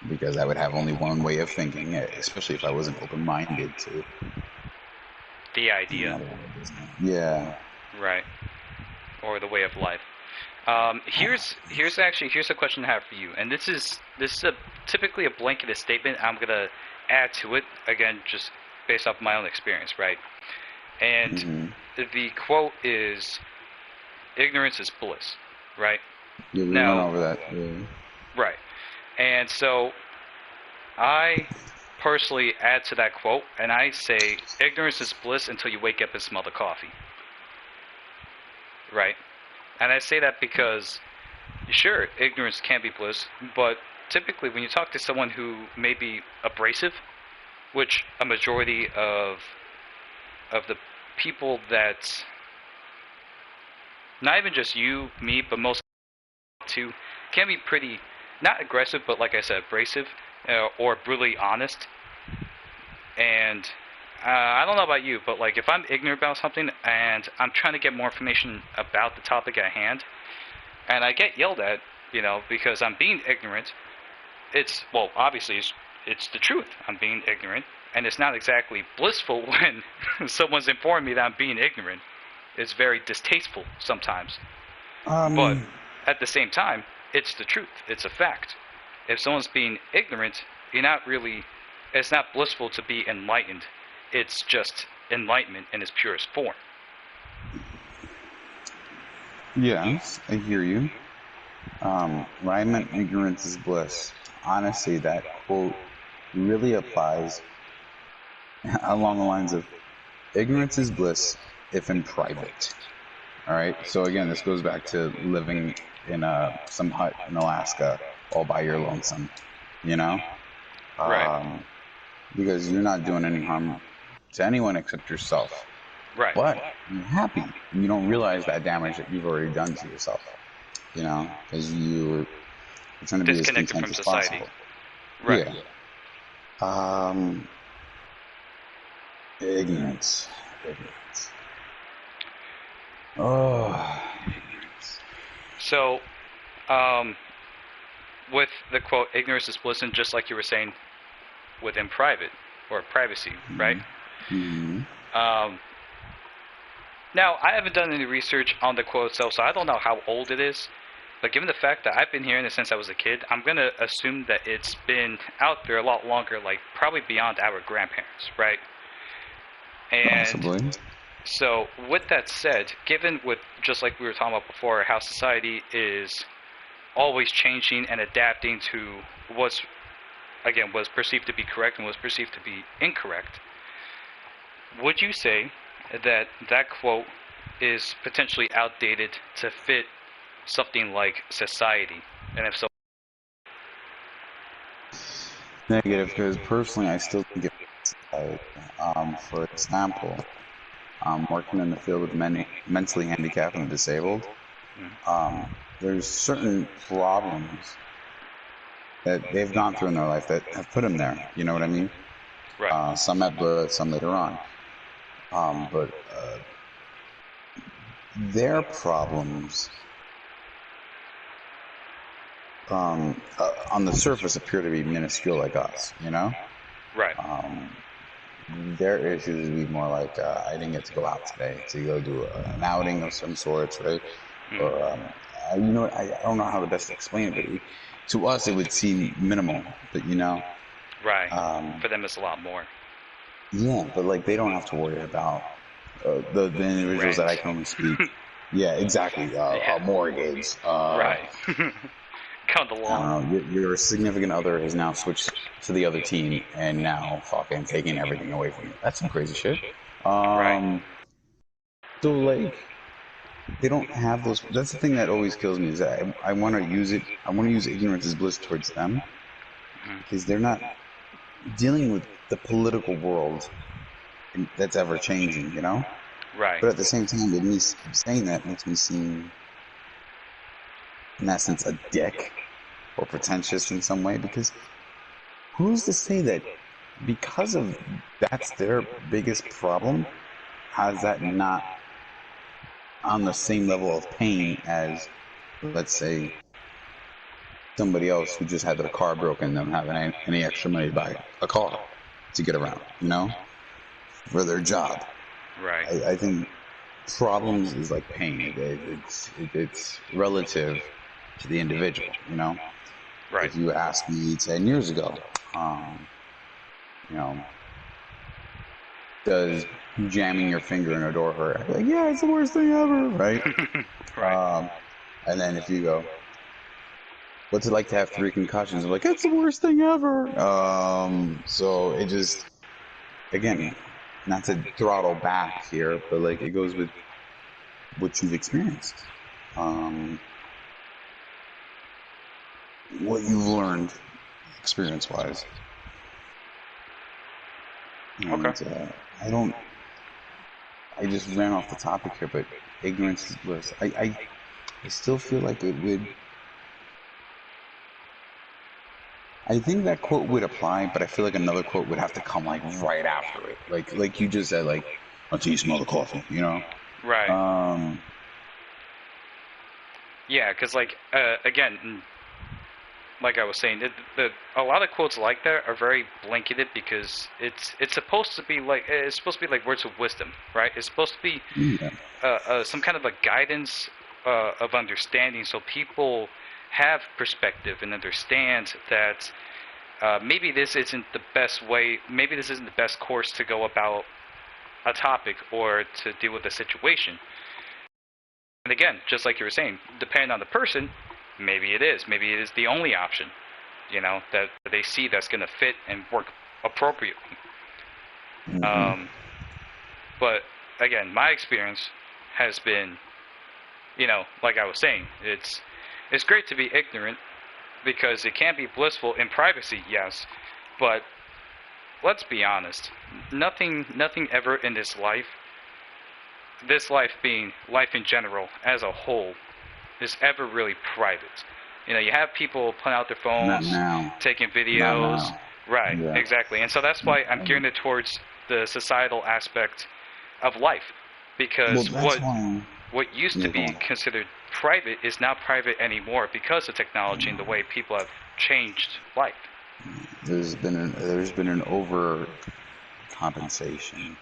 because I would have only one way of thinking, especially if I wasn't open-minded to The idea. another. Yeah. Right. Or the way of life. Here's a question I have for you, and this is typically a blanketed statement. I'm gonna add to it again, just based off my own experience, right? And Mm-hmm. the quote is, "Ignorance is bliss," right? Yeah, we went Now, over that. Yeah. right, and so I personally add to that quote, and I say, ignorance is bliss until you wake up and smell the coffee. Right? And I say that because, sure, ignorance can be bliss, but typically when you talk to someone who may be abrasive, which a majority of the people that, not even just you, me, but most too, can be pretty, not aggressive, but like I said, abrasive, or brutally honest. And I don't know about you, but like if I'm ignorant about something and I'm trying to get more information about the topic at hand, and I get yelled at, because I'm being ignorant, it's, well, obviously it's the truth. I'm being ignorant, and it's not exactly blissful when someone's informing me that I'm being ignorant. It's very distasteful sometimes. But Um, at the same time, it's the truth. It's a fact. If someone's being ignorant, you're not really, it's not blissful to be enlightened. It's just enlightenment in its purest form. yes, I hear you. When I meant ignorance is bliss, honestly, that quote really applies along the lines of ignorance is bliss if in private. All right. So again, this goes back to living in some hut in Alaska all by your lonesome, you know, Right. um, because you're not doing any harm to anyone except yourself. Right. But you're happy and you don't realize that damage that you've already done to yourself, because you're trying to be as Disconnected content from as society. possible. Right. Yeah. Um, ignorance. Ignorance. Oh, ignorance. So, um, with the quote, ignorance is bliss, and just like you were saying, within private or privacy, right? Mm-hmm. Um, Now, I haven't done any research on the quote itself, so I don't know how old it is. But given the fact that I've been hearing it since I was a kid, I'm going to assume that it's been out there a lot longer, like probably beyond our grandparents, right? And Possibly. so, with that said, given with just like we were talking about before, how society is always changing and adapting to what's, again, was perceived to be correct and was perceived to be incorrect, would you say that that quote is potentially outdated to fit something like society? And if so, Negative, because personally, I still think it's for example, working in the field with many mentally handicapped and disabled, there's certain problems that they've gone through in their life that have put them there. You know what I mean? right, Some at birth, some later on. But their problems on the surface appear to be minuscule like us, right, Um, their issues would be more like, I didn't get to go out today to go do an outing of some sorts, right? Or, I don't know how to best explain it, but to us it would seem minimal, but right. um, For them, it's a lot more. yeah, but like they don't have to worry about the individuals that I Rent. can only speak. Yeah, exactly. A Yeah. mortgage. Right. Count the I lawn. don't know. Your significant other has now switched to the other team and now fucking taking everything away from you. That's some crazy shit. Right. Um, so like they don't have those. That's the thing that always kills me is that I want to use it. I want to use ignorance as bliss towards them because they're not dealing with the political world that's ever changing, Right. But at the same time, with me saying that makes me seem, in essence, a dick or pretentious in some way because who's to say that because of that's their biggest problem, has that not on the same level of pain as, let's say, somebody else who just had their car broken, them having any extra money to buy a car to get around, for their job. Right. I think problems is like pain. It's relative to the individual. Right. If you asked me 10 years ago, you know, does jamming your finger in a door hurt? I'd be like, yeah, it's the worst thing ever, right? Right. And then if you go, what's it like to have 3 concussions? I'm like, it's the worst thing ever. So it just, again, not to throttle back here, but like it goes with what you've experienced, um, what you've learned experience-wise, Okay. and I don't. I just ran off the topic here, but ignorance is bliss. I still feel like it would. I think that quote would apply, but I feel like another quote would have to come like right after it, like you just said, like until you smell the coffee, you know. Right. Um, Yeah, because like again, like I was saying, a lot of quotes like that are very blanketed because it's supposed to be like words of wisdom, right? It's supposed to be yeah, some kind of a guidance of understanding, so people have perspective and understand that maybe this isn't the best way, maybe this isn't the best course to go about a topic or to deal with a situation. And again, just like you were saying, depending on the person, maybe it is. Maybe it is the only option, that they see that's going to fit and work appropriately. hmm Um, but again, my experience has been, like I was saying, it's great to be ignorant because it can be blissful in privacy, yes, but let's be honest, nothing ever in this life being life in general as a whole, is ever really private. You have people putting out their not phones, now, taking not videos. now. Right, Yeah, exactly. And so that's why I'm gearing it towards the societal aspect of life, well, because that's why. what used to Yeah, go be on. considered private is not private anymore because of technology and the way people have changed life. There's been an overcompensation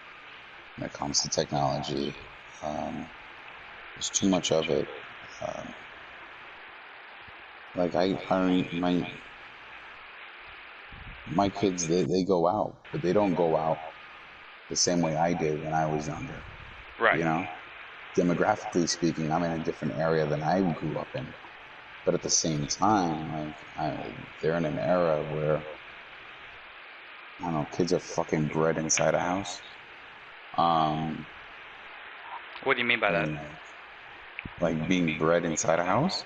when it comes to technology. Um, there's too much of it. Um, like my kids, they go out, but they don't go out the same way I did when I was younger. Right. You know, demographically speaking, I'm in a different area than I grew up in. But at the same time, they're in an era where I don't know, kids are fucking bred inside a house. Um, What do you mean by that? and like being bred inside a house.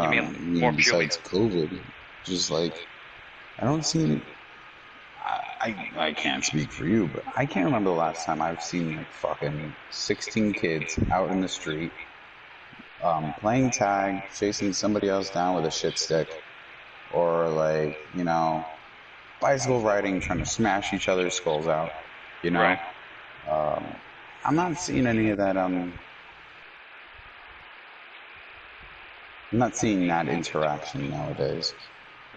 You mean I more mean, purely? besides COVID, just like I don't see any. I can't speak for you, but I can't remember the last time I've seen like fucking 16 kids out in the street, playing tag, chasing somebody else down with a shit stick, or like, bicycle riding, trying to smash each other's skulls out, you Right. know? Um, I'm not seeing any of that, I'm not seeing that interaction nowadays,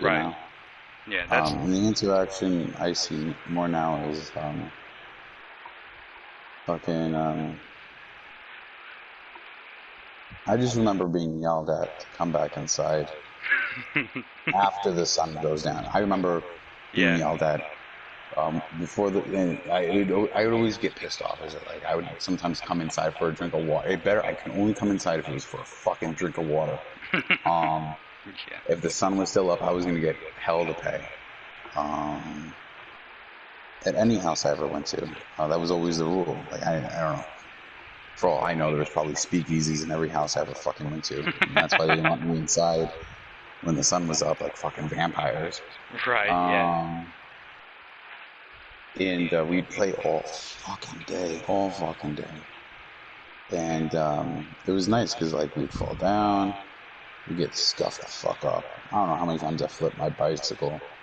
you Right. know? Yeah, that's And the interaction I see more now is, fucking, I just remember being yelled at to come back inside after the sun goes down. I remember being yeah. yelled at before and I would always get pissed off. Is it like I would sometimes come inside for a drink of water? I can only come inside if it was for a fucking drink of water. Um, Yeah. if the sun was still up, I was gonna get hell to pay. Um, at any house I ever went to, that was always the rule. Like I don't know. For all I know, there was probably speakeasies in every house I ever fucking went to, and that's why they didn't want me inside when the sun was up, like fucking vampires. Right. Yeah. Um, and we'd play all fucking day. And it was nice because like we'd fall down, we'd get scuffed the fuck up. I don't know how many times I flipped my bicycle.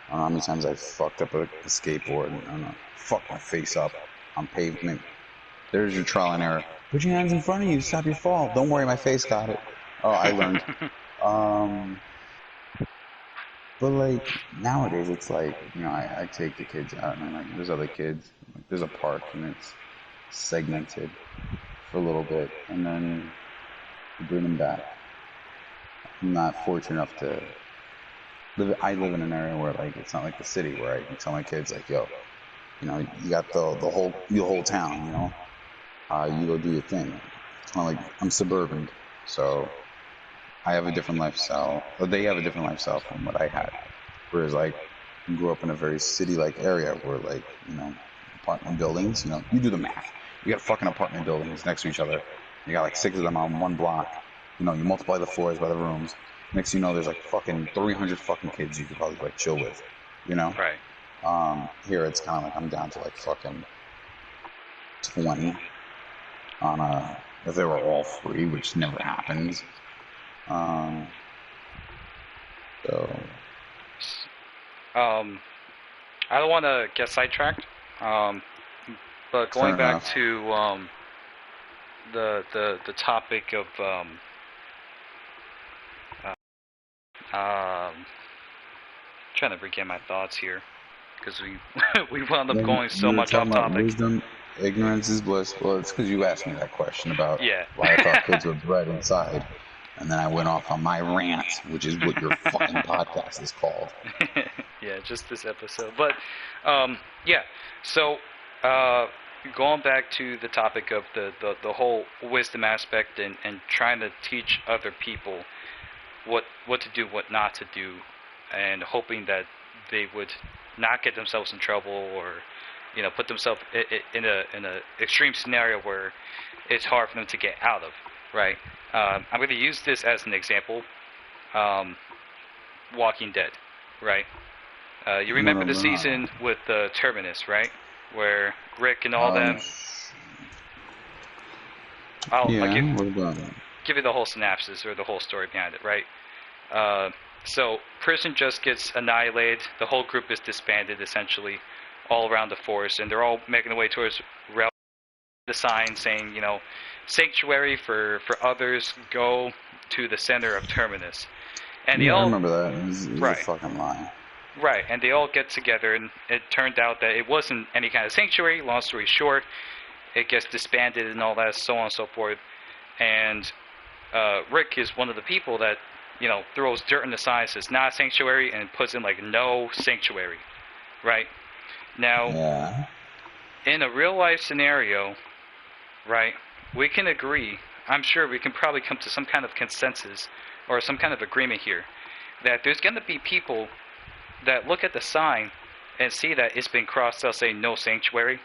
I don't know how many times I fucked up a skateboard. I don't know, fucked my face up on pavement. There's your trial and error. Put your hands in front of you, stop your fall. Don't worry, my face got it. Oh, I learned. Um, but like nowadays, it's like I take the kids out and like there's other kids. Like, there's a park and it's segmented for a little bit, and then you bring them back. I'm not fortunate enough to live. I live in an area where like it's not like the city where I can tell my kids like, yo, you got the whole town. You go do your thing. It's kind of like I'm suburban, so I have a different lifestyle. Or they have a different lifestyle from what I had. Whereas like, I grew up in a very city-like area where like, apartment buildings, you do the math. You got fucking apartment buildings next to each other. You got like 6 of them on one block. You multiply the floors by the rooms. Next thing you know, there's like fucking 300 fucking kids you could probably like chill with, you know? Right. Here it's kind of like I'm down to like fucking 20 on if they were all free, which never happens. So I don't want to get sidetracked, but fair going back enough. to the topic of trying to regain my thoughts here because we we wound up Then going so we were much off talking about topic. wisdom, ignorance is bliss. Well, it's because you asked me that question about Yeah. why I thought kids were bred inside. And then I went off on my rant, which is what your fucking podcast is called. Yeah, just this episode. But yeah, so uh, going back to the topic of the whole wisdom aspect and trying to teach other people what to do, what not to do, and hoping that they would not get themselves in trouble or put themselves in a extreme scenario where it's hard for them to get out of. Right. I'm going to use this as an example. Walking Dead. Right. You remember the Whatever. season with the Terminus, right? Where Rick and all Um, them. I'll yeah, what about it? give you the whole synopsis or the whole story behind it, right? Uh, so prison just gets annihilated. The whole group is disbanded, essentially, all around the forest, and they're all making their way towards the sign saying, sanctuary for others. Go to the center of Terminus, and they Yeah, I all remember that. It was a right. fucking lie. Right, and they all get together, and it turned out that it wasn't any kind of sanctuary. Long story short, it gets disbanded and all that, so on and so forth. And Rick is one of the people that, throws dirt in the sign, says not sanctuary, and puts in like no sanctuary. Right? Now, Yeah. in a real life scenario, right, we can agree, I'm sure we can probably come to some kind of consensus or some kind of agreement here, that there's going to be people that look at the sign and see that it's been crossed out saying no sanctuary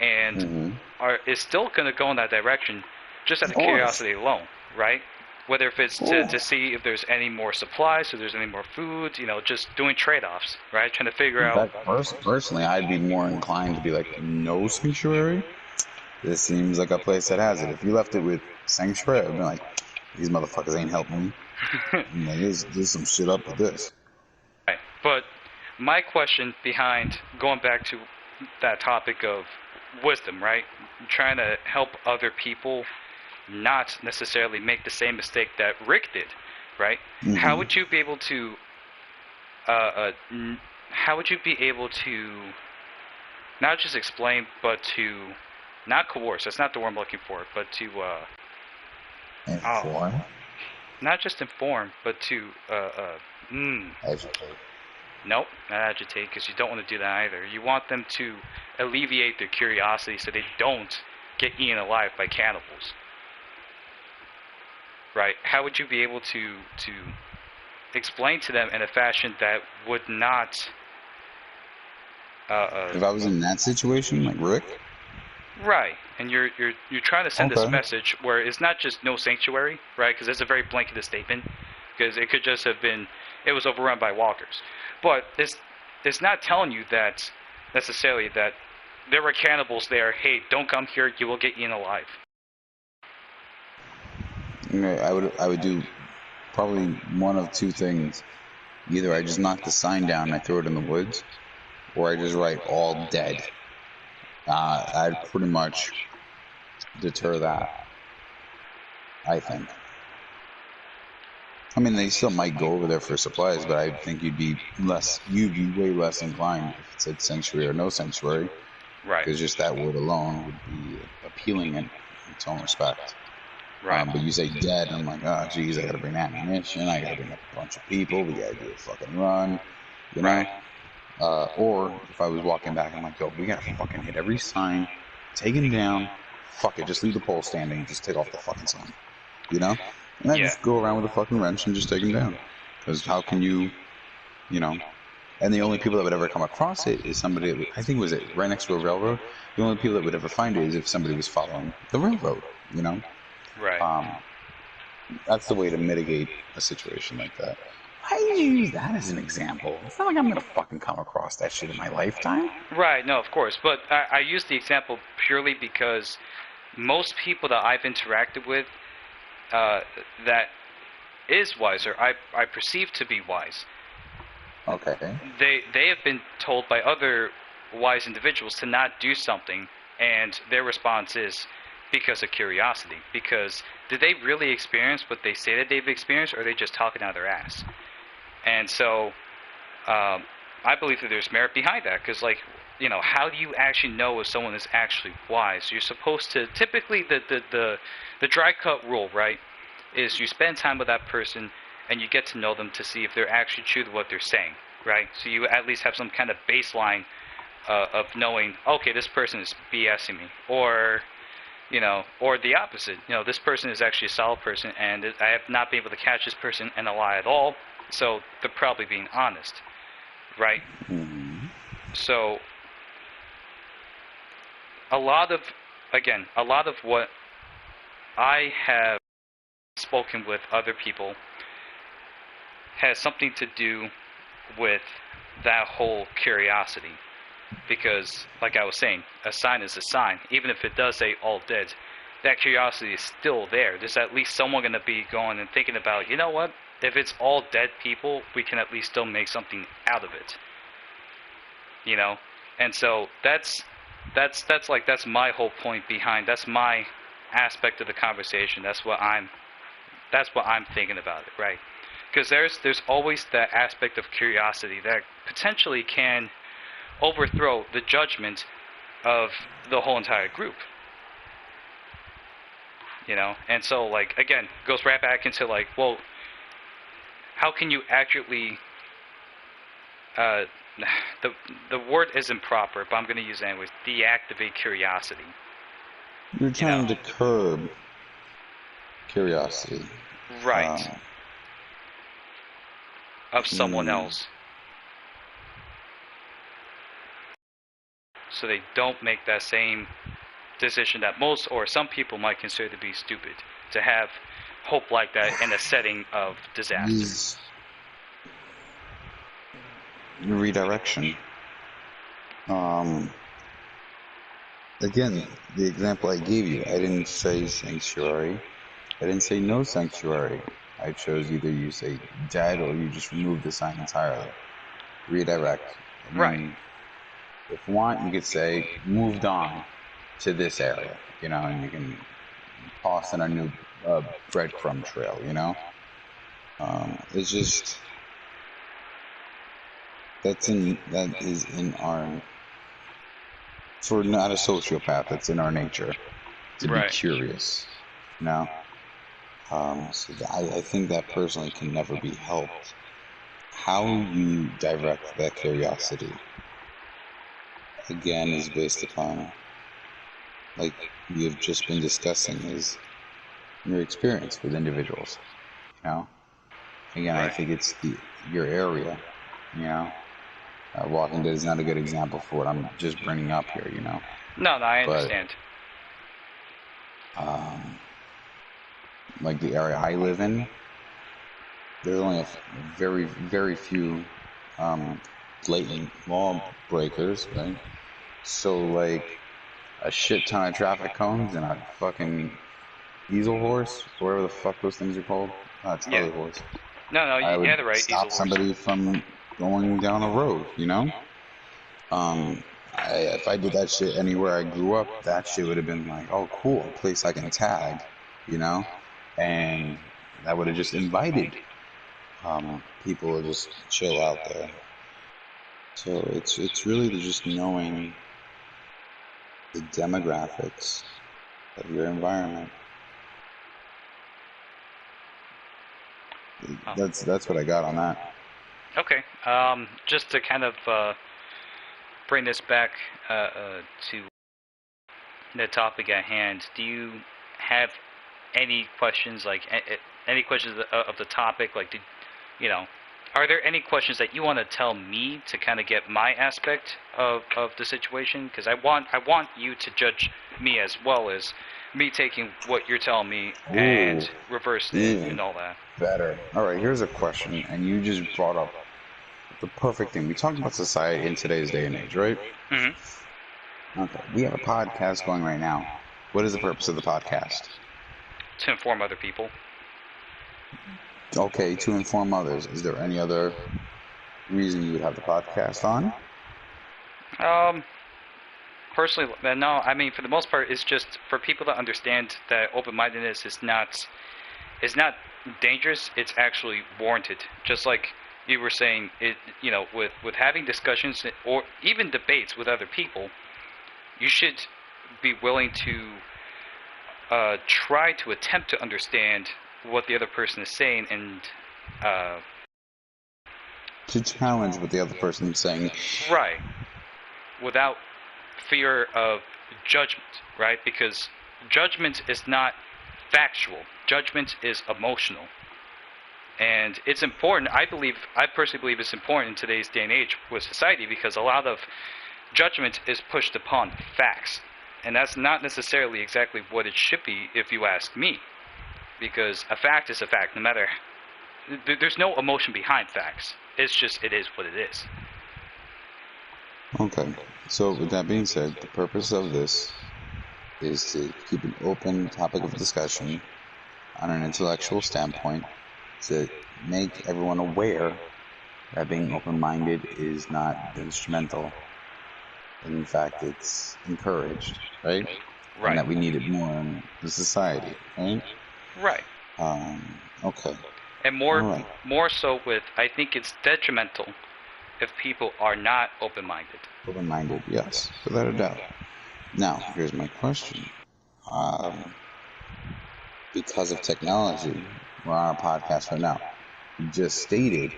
and is still going to go in that direction just out Of of course. curiosity alone, right? Whether if it's Of to course. see if there's any more supplies, if there's any more food, just doing trade-offs, right? Trying to figure In out. fact, personally, I'd be more inclined to be like, no sanctuary? This seems like a place that has it. If you left it with sanctuary, I'd be like, these motherfuckers ain't helping me. I'm like, there's some shit up with this. Right. But my question behind going back to that topic of wisdom, right? Trying to help other people not necessarily make the same mistake that Rick did, right? How Mm-hmm. would you be able to uh, uh, how would you be able to not just explain but to not coerce, that's not the word I'm looking for, but to oh, Inform, not just inform but to educate. nope, not agitate, because you don't want to do that either. You want them to alleviate their curiosity so they don't get eaten alive by cannibals. Right? How would you be able to explain to them in a fashion that would not If I was in that situation, like Rick, right? And you're trying to send this okay. message where it's not just no sanctuary, right? Because it's a very blanketed statement. Because it could just have been it was overrun by walkers, but it's not telling you that necessarily that there were cannibals there. Hey, don't come here. You will get eaten alive. I would do probably one of two things. Either I just knock the sign down and I throw it in the woods, or I just write all dead. I'd pretty much deter that, I think. I mean, they still might go over there for supplies, but I think you'd be way less inclined if it said sanctuary or no sanctuary, Right. because just that word alone would be appealing in its own respect. Right. But you say dead, I'm like, oh, geez, I gotta bring ammunition, I gotta bring a bunch of people, we gotta do a fucking run, you Right. know? Or if I was walking back, I'm like, yo, we gotta fucking hit every sign, take him down, fuck it, just leave the pole standing, just take off the fucking sign, you know? And I Yeah. just go around with a fucking wrench and just take them down. Because how can you, you know? And the only people that would ever come across it is somebody that I think was it right next to a railroad. The only people that would ever find it is if somebody was following the railroad. You know, Right. that's the way to mitigate a situation like that. Why did you use that as an example? It's not like I'm gonna fucking come across that shit in my lifetime. Right. No, of course. But I use the example purely because most people that I've interacted with uh, that is wiser, I perceive to be wise. Okay. They have been told by other wise individuals to not do something, and their response is because of curiosity. Because did they really experience what they say that they've experienced, or are they just talking out of their ass? And so I believe that there's merit behind that, because how do you actually know if someone is actually wise? You're supposed to typically the dry cut rule, right, is you spend time with that person and you get to know them to see if they're actually true to what they're saying, right? So you at least have some kind of baseline of knowing, okay, this person is BSing me, or the opposite. This person is actually a solid person, and I have not been able to catch this person in a lie at all. So they're probably being honest, right? Mm-hmm. So a lot of, again, a lot of what I have spoken with other people has something to do with that whole curiosity. Because, like I was saying, a sign is a sign. Even if it does say all dead, that curiosity is still there. There's at least someone going to be going and thinking about, you know what? If it's all dead people, we can at least still make something out of it. And so that's my whole point behind. That's my aspect of the conversation. That's what I'm thinking about it, right? Because there's always that aspect of curiosity that potentially can overthrow the judgment of the whole entire group. And so, again, goes right back into, well, how can you accurately uh, the word isn't proper, but I'm going to use it anyways, deactivate curiosity. You're you know trying to curb curiosity. right, of someone Hmm. else, so they don't make that same decision that most or some people might consider to be stupid, to have hope like that in a setting of disaster. Is redirection. Um, Again, the example I gave you, I didn't say sanctuary. I didn't say no sanctuary. I chose either you say dead or you just remove the sign entirely. Redirect. I Right. mean, if you want, you could say moved on to this area, and you can toss in a new breadcrumb trail, It's just, that is in our, for not a sociopath, that's in our nature to be Right. curious, you know? So I think that personally can never be helped. How you direct that curiosity, again, is based upon, like we have just been discussing, is your experience with individuals. You know, again, I Right. think it's your area. You know, Walking Dead is not a good example for what I'm just bringing up here. No, I But understand. um, like the area I live in, there's only very, very few blatant law breakers, right? So like a shit ton of traffic cones and a fucking easel horse, or whatever the fuck those things are called. Yeah. Charlie horse. No, I you would had it right. Easel stop horse. somebody from going down a road. Um, if I did that shit anywhere I grew up, that shit would have been like, oh, cool, a place I can tag, you know, and that would have just invited people to just chill out there. So it's really just knowing the demographics of your environment. Oh. That's what I got on that. Okay. Just to kind of bring this back to the topic at hand, do you have any questions, like any questions of the topic? Like, you know, are there any questions that you want to tell me to kind of get my aspect of the situation? Because I want you to judge me as well as me taking what you're telling me Ooh, and reversing it even and all that. better. All right, here's a question, and you just brought up the perfect thing. We talked about society in today's day and age, right? Hmm. Okay, we have a podcast going right now. What is the purpose of the podcast? To inform other people. Okay, to inform others. Is there any other reason you would have the podcast on? Um, Personally, no. I mean, for the most part, it's just for people to understand that open-mindedness is not dangerous. It's actually warranted. Just like you were saying, with having discussions or even debates with other people, you should be willing to try to attempt to understand what the other person is saying and uh, To challenge what the other person is saying. right, without fear of judgment, right? Because judgment is not factual. Judgment is emotional. And it's important. I personally believe it's important in today's day and age with society because a lot of judgment is pushed upon facts. And that's not necessarily exactly what it should be if you ask me. Because a fact is a fact, no matter. There's no emotion behind facts. It's just, it is what it is. Okay, so with that being said, the purpose of this is to keep an open topic of discussion on an intellectual standpoint to make everyone aware that being open-minded is not instrumental. In fact, it's encouraged, right? And Right. that we need it more in the society, right? Right. Okay, And all more, right. more so with, I think it's detrimental if people are not open-minded. Open-minded, yes, without a doubt. Now, here's my question. Um, because of technology, we're on a podcast right now. You just stated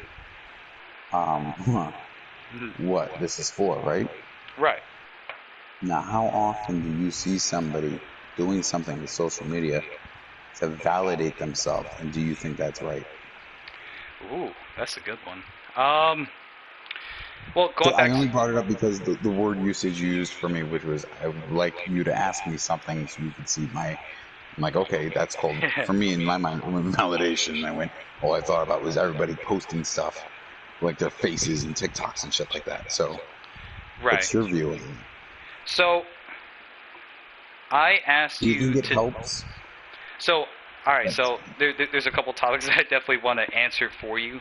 what this is for, right? Right. Now, how often do you see somebody doing something with social media to validate themselves, and do you think that's right? Ooh, that's a good one. Um, well, So going I back only to, brought it up because the word usage used for me, which was I would like you to ask me something so you could see my. I'm like, okay, that's called for me in my mind validation. And I went, all I thought about was everybody posting stuff like their faces and TikToks and shit like that. So, right. what's your view of it? So I asked Do you you think it to. helps? So, all right. That's, So there's a couple topics that I definitely want to answer for you.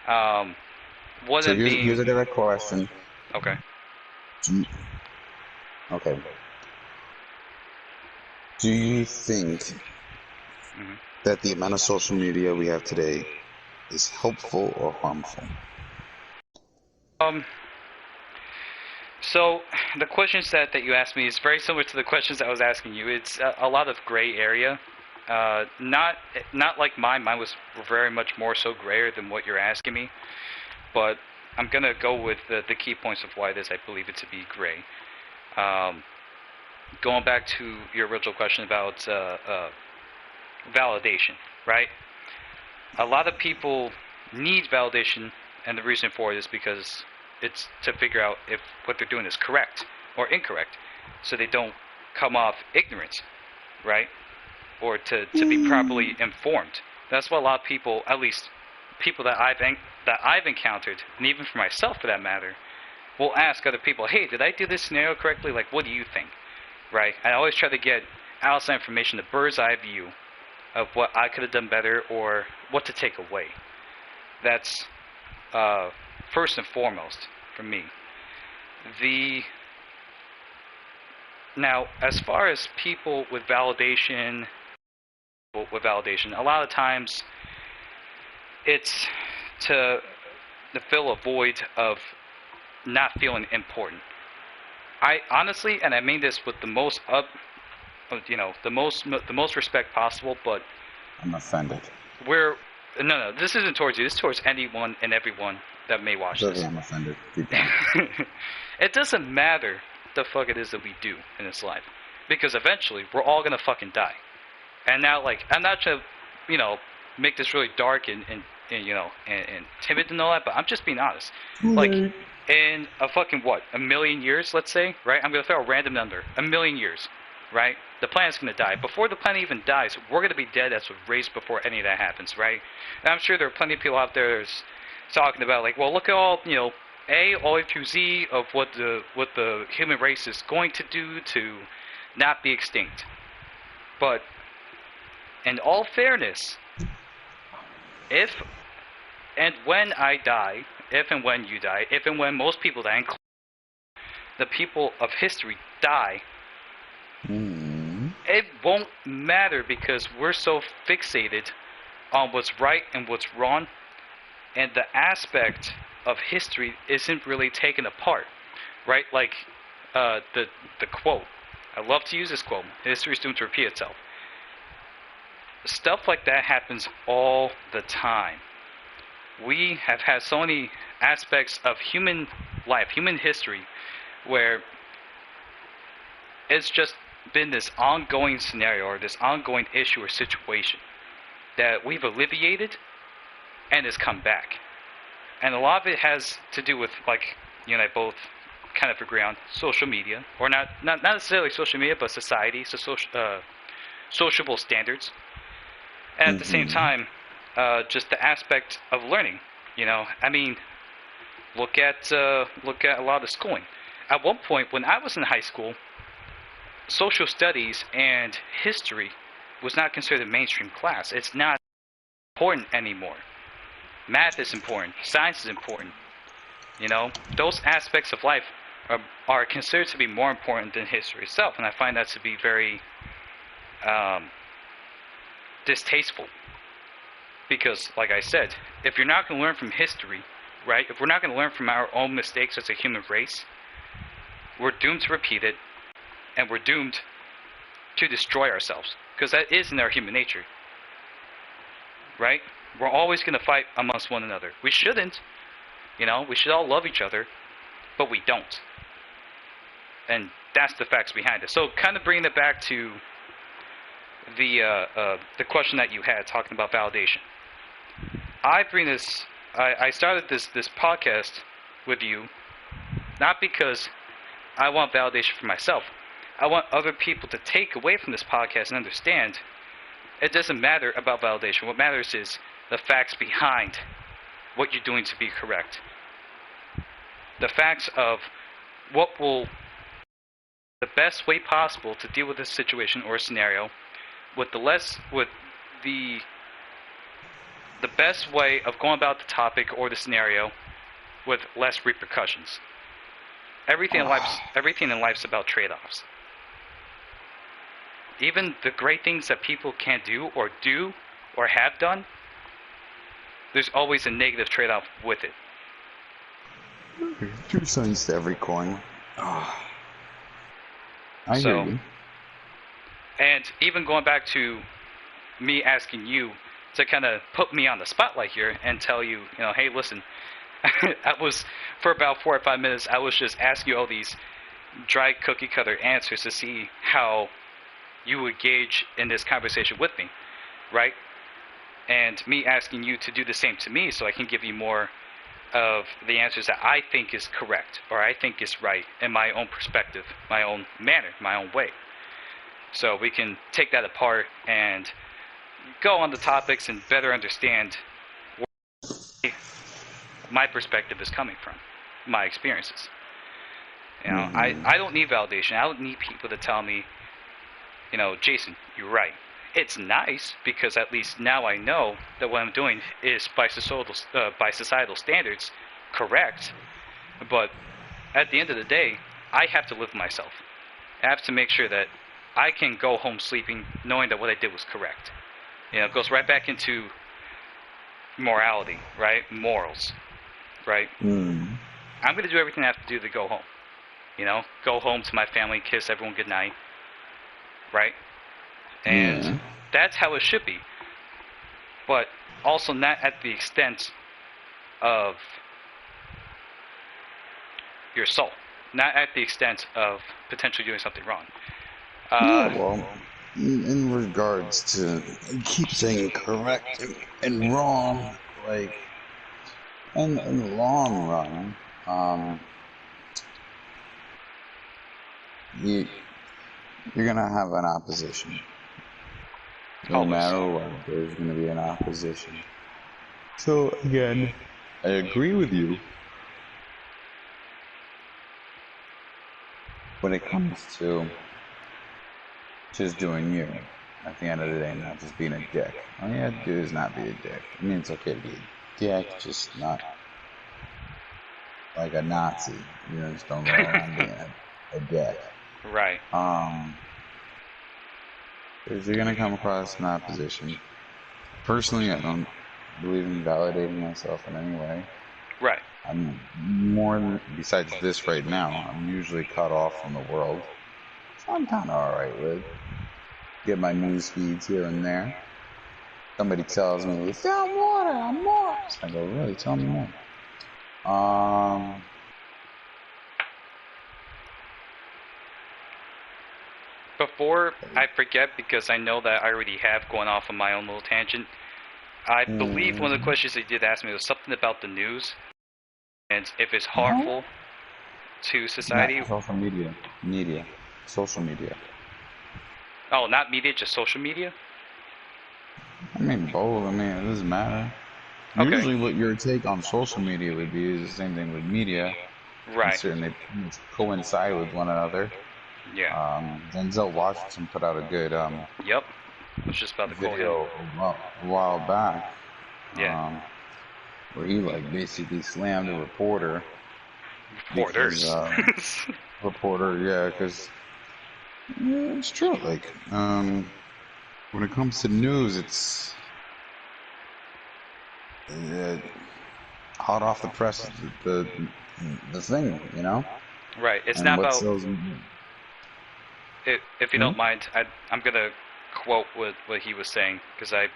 Um, one of so them here's being a direct question. okay. Do you, okay. Do you think Hmm. that the amount of social media we have today is helpful or harmful? Um, so the questions that you asked me is very similar to the questions I was asking you. It's a lot of gray area. Not like mine. Mine was very much more so grayer than what you're asking me. But I'm gonna go with the key points of why it is I believe it to be gray. Um, Going back to your original question about validation, right? A lot of people need validation, and the reason for it is because it's to figure out if what they're doing is correct or incorrect, so they don't come off ignorant, right? Or to be properly informed. That's what a lot of people, at least people that I've encountered, and even for myself for that matter, will ask other people, "Hey, did I do this scenario correctly? Like, what do you think?" Right? I always try to get outside information, the bird's eye view of what I could have done better or what to take away. That's uh, first and foremost for me. The Now, as far as people with validation, a lot of times it's to fill a void of not feeling important. I honestly, and I mean this with the most the most respect possible, but I'm offended. we're no, this isn't towards you. This is towards anyone and everyone that may watch It's okay, this. I'm offended. Keep going. It doesn't matter the fuck it is that we do in this life, because eventually we're all gonna fucking die. And now, like, I'm not trying to, you know, make this really dark and you know and timid and all that, but I'm just being honest. Like Right. in a fucking what, a million years, let's say, right? I'm gonna throw a random number. A million years, right? The planet's gonna die. Before the planet even dies, we're gonna be dead as a race before any of that happens, right? And I'm sure there are plenty of people out there that's talking about like, well, look at all A all the way through Z of what the human race is going to do to not be extinct. But in all fairness, if and when I die, if and when you die, if and when most people die, including the people of history die, Mm. it won't matter because we're so fixated on what's right and what's wrong, and the aspect of history isn't really taken apart, right? Like the quote. I love to use this quote. History is doomed to repeat itself. Stuff like that happens all the time. We have had so many aspects of human life, human history, where it's just been this ongoing scenario or this ongoing issue or situation that we've alleviated and has come back. And a lot of it has to do with, like, you and I both kind of agree on social media, or not necessarily social media, but society, so sociable standards. And at the same Mm-hmm. time, just the aspect of learning. I mean, look at a lot of schooling. At one point, when I was in high school, social studies and history was not considered a mainstream class. It's not important anymore. Math is important. Science is important. Those aspects of life are considered to be more important than history itself, and I find that to be very um, distasteful. Because, like I said, if you're not going to learn from history, right? If we're not going to learn from our own mistakes as a human race, we're doomed to repeat it, and we're doomed to destroy ourselves. Because that is in our human nature, right? We're always going to fight amongst one another. We shouldn't. We should all love each other, but we don't. And that's the facts behind it. So, kind of bringing it back to the question that you had, talking about validation. I started this podcast with you not because I want validation for myself. I want other people to take away from this podcast and understand it doesn't matter about validation. What matters is the facts behind what you're doing to be correct. The facts of what will the best way possible to deal with this situation or scenario with the the best way of going about the topic or the scenario with less repercussions. Everything in life's about trade-offs. Even the great things that people can't do or have done, there's always a negative trade-off with it. Two sides to every coin. Ah, I hear So, you. and even going back to me asking you to kind of put me on the spotlight here and tell you, hey, listen, I was, for about 4 or 5 minutes, I was just asking you all these dry cookie cutter answers to see how you would gauge in this conversation with me, right? And me asking you to do the same to me so I can give you more of the answers that I think is correct or I think is right in my own perspective, my own manner, my own way. So we can take that apart and go on the topics and better understand where my perspective is coming from, my experiences. Mm. I don't need validation. I don't need people to tell me, Jason, you're right. It's nice because at least now I know that what I'm doing is by societal standards correct. But at the end of the day, I have to live myself. I have to make sure that I can go home sleeping knowing that what I did was correct. It goes right back into morality, right? Morals, right? Mm. I'm going to do everything I have to do to go home. Go home to my family, kiss everyone goodnight, right? And Yeah. that's how it should be. But also not at the extent of your soul, not at the extent of potentially doing something wrong. Yeah, Uh, well, in regards to, you keep saying correct and wrong, like, and in the long run, you you're gonna have an opposition. No Always. matter what, there's gonna be an opposition. So again, I agree with you when it comes to just doing you. At the end of the day, not just being a dick. All you have to do is not be a dick. I mean, it's okay to be a dick, just not like a Nazi. You know, just don't go around being a dick. Right. Because you're gonna come across an opposition. Personally, I don't believe in validating myself in any way. Right. I'm more than, besides this right now, I'm usually cut off from the world. So I'm kind of alright with. Get my news feeds here and there. Somebody tells me, we found water on Mars. I go, really? Tell me more. Before I forget, because I know that I already have gone off on my own little tangent, I believe one of the questions they did ask me was something about the news and if it's harmful to society. Not social media. Media. Social media. Oh, not media, just social media? I mean, both. I mean, it doesn't matter. Okay. Usually what your take on social media would be is the same thing with media. Right. And certainly coincide with one another. Yeah. Denzel Washington put out a good Yep. I was just about to call him. video a while back. Yeah. Where he like basically slammed a reporter. Reporters. Because, reporter, yeah, because it's true. Like, when it comes to news, it's hot off the press, the thing, you know. Right. It's And not what about. sells. If you don't mind, I'm gonna quote what he was saying because I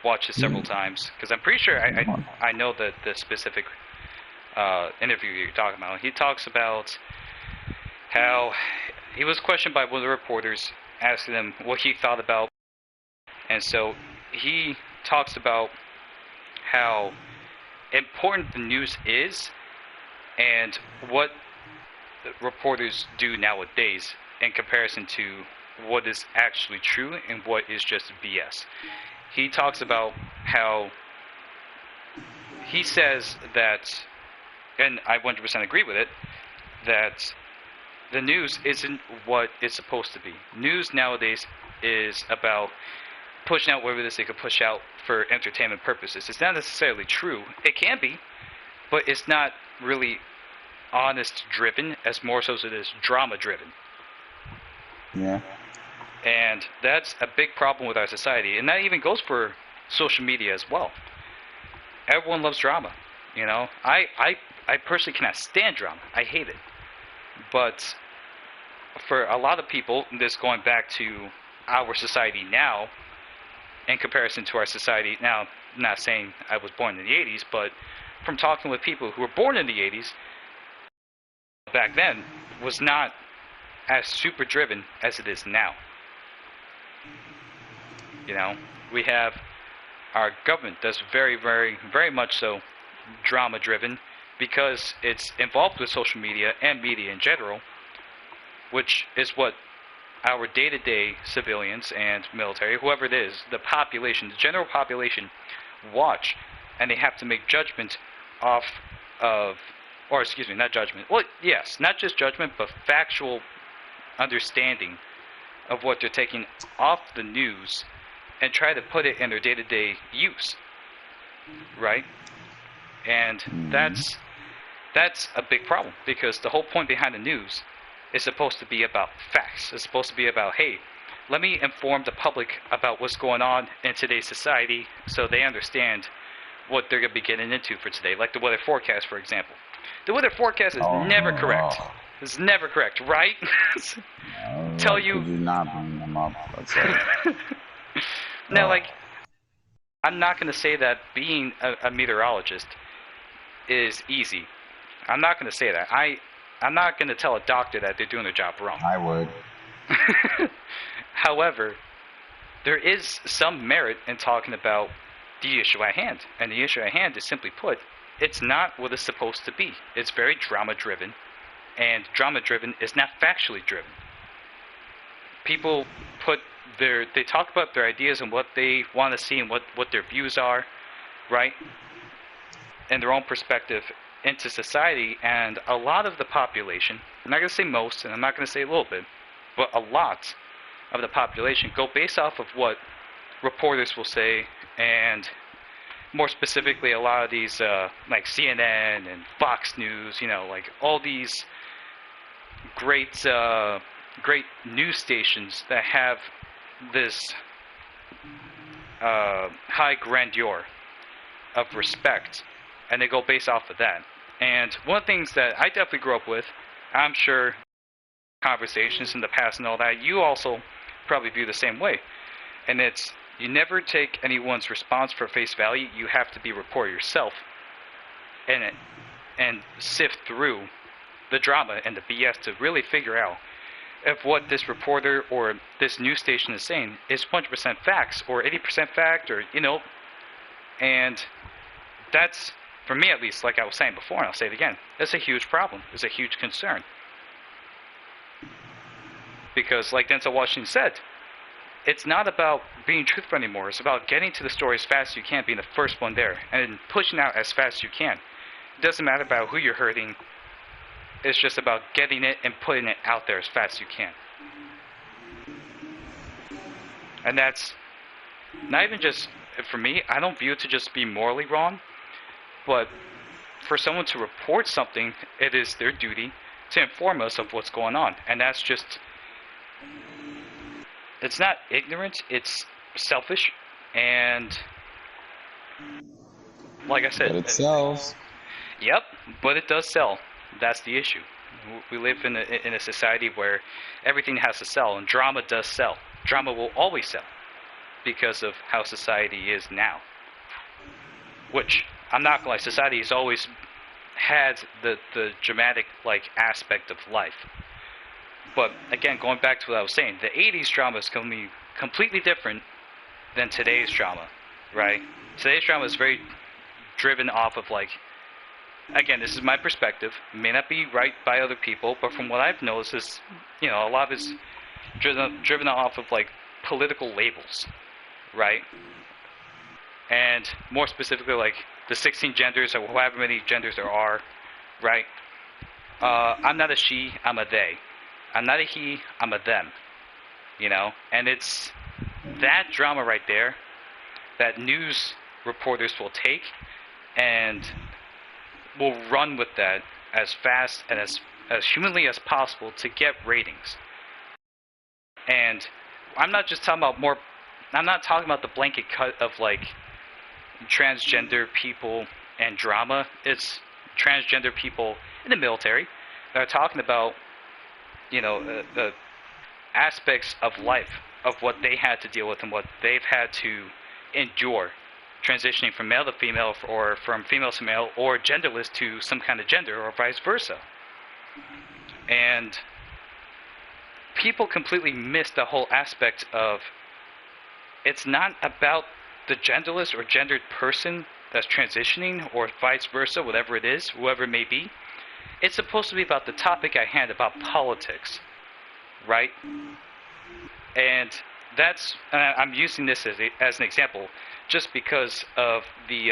watched it several times because I'm pretty sure I know the specific interview you're talking about. He talks about how he was questioned by one of the reporters asking him what he thought about, and so he talks about how important the news is and what reporters do nowadays in comparison to what is actually true and what is just BS. He talks about how he says that, and I 100% agree with it, that the news isn't what it's supposed to be. News nowadays is about pushing out whatever it is they could push out for entertainment purposes. It's not necessarily true. It can be, but it's not really honest driven as more so as it is drama driven. Yeah. And that's a big problem with our society. And that even goes for social media as well. Everyone loves drama. You know, I personally cannot stand drama. I hate it. But for a lot of people, this going back to our society now, in comparison to our society now, I'm not saying I was born in the 80s, but from talking with people who were born in the 80s, back then, was not as super driven as it is now. You know, we have our government that's very, very, very much so drama driven because it's involved with social media and media in general, which is what our day-to-day civilians and military, whoever it is, the population, the general population, watch, and they have to make judgment off of, or excuse me, not judgment. Well, yes, not just judgment, but factual understanding of what they're taking off the news and try to put it in their day-to-day use, right? And that's a big problem because the whole point behind the news is supposed to be about facts. It's supposed to be about, hey, let me inform the public about what's going on in today's society so they understand what they're going to be getting into for today. Like the weather forecast, for example. The weather forecast is never correct. It's never correct, right? Tell you. Could you not bring them up? That's like. Now, like, I'm not going to say that being a meteorologist is easy. I'm not going to say that. I'm not going to tell a doctor that they're doing their job wrong. I would. However, there is some merit in talking about the issue at hand. And the issue at hand is, simply put, it's not what it's supposed to be. It's very drama driven, and drama driven is not factually driven. People they talk about their ideas and what they want to see and what their views are, right? And their own perspective into society, and a lot of the population, I'm not going to say most, and I'm not going to say a little bit, but a lot of the population go based off of what reporters will say, and more specifically, a lot of these like CNN and Fox News, like all these great great news stations that have this high grandeur of respect, and they go based off of that. And one of the things that I definitely grew up with, I'm sure conversations in the past and all that, you also probably view the same way. And it's, you never take anyone's response for face value. You have to be a reporter yourself, and sift through the drama and the BS to really figure out if what this reporter or this news station is saying is 100% facts or 80% fact, or and that's, for me at least, like I was saying before, and I'll say it again, it's a huge problem. It's a huge concern. Because, like Denzel Washington said, it's not about being truthful anymore. It's about getting to the story as fast as you can, being the first one there, and pushing out as fast as you can. It doesn't matter about who you're hurting. It's just about getting it and putting it out there as fast as you can. And that's not even just, for me, I don't view it to just be morally wrong, but for someone to report something, it is their duty to inform us of what's going on. And that's just, it's not ignorant, it's selfish, and like I said, But it sells. Yep, but it does sell. That's the issue. We live in a society where everything has to sell, and drama does sell. Drama will always sell because of how society is now. Which, I'm not gonna lie, society has always had the dramatic aspect of life. But again, going back to what I was saying, the 80s drama is going to be completely different than today's drama, right? Today's drama is very driven off of again, this is my perspective. It may not be right by other people, but from what I've noticed is, a lot of it's driven off of political labels, right? And more specifically, the 16 genders or however many genders there are, right? I'm not a she, I'm a they. I'm not a he, I'm a them. And it's that drama right there that news reporters will take and will run with that as fast and as humanly as possible to get ratings. And I'm not just talking about I'm not talking about the blanket cut of transgender people and drama. It's transgender people in the military that are talking about the aspects of life, of what they had to deal with and what they've had to endure, transitioning from male to female, or from female to male, or genderless to some kind of gender, or vice versa. And people completely miss the whole aspect of, it's not about the genderless or gendered person that's transitioning, or vice versa, whatever it is, whoever it may be. It's supposed to be about the topic at hand, about politics, right? And I'm using this as an example, just because of the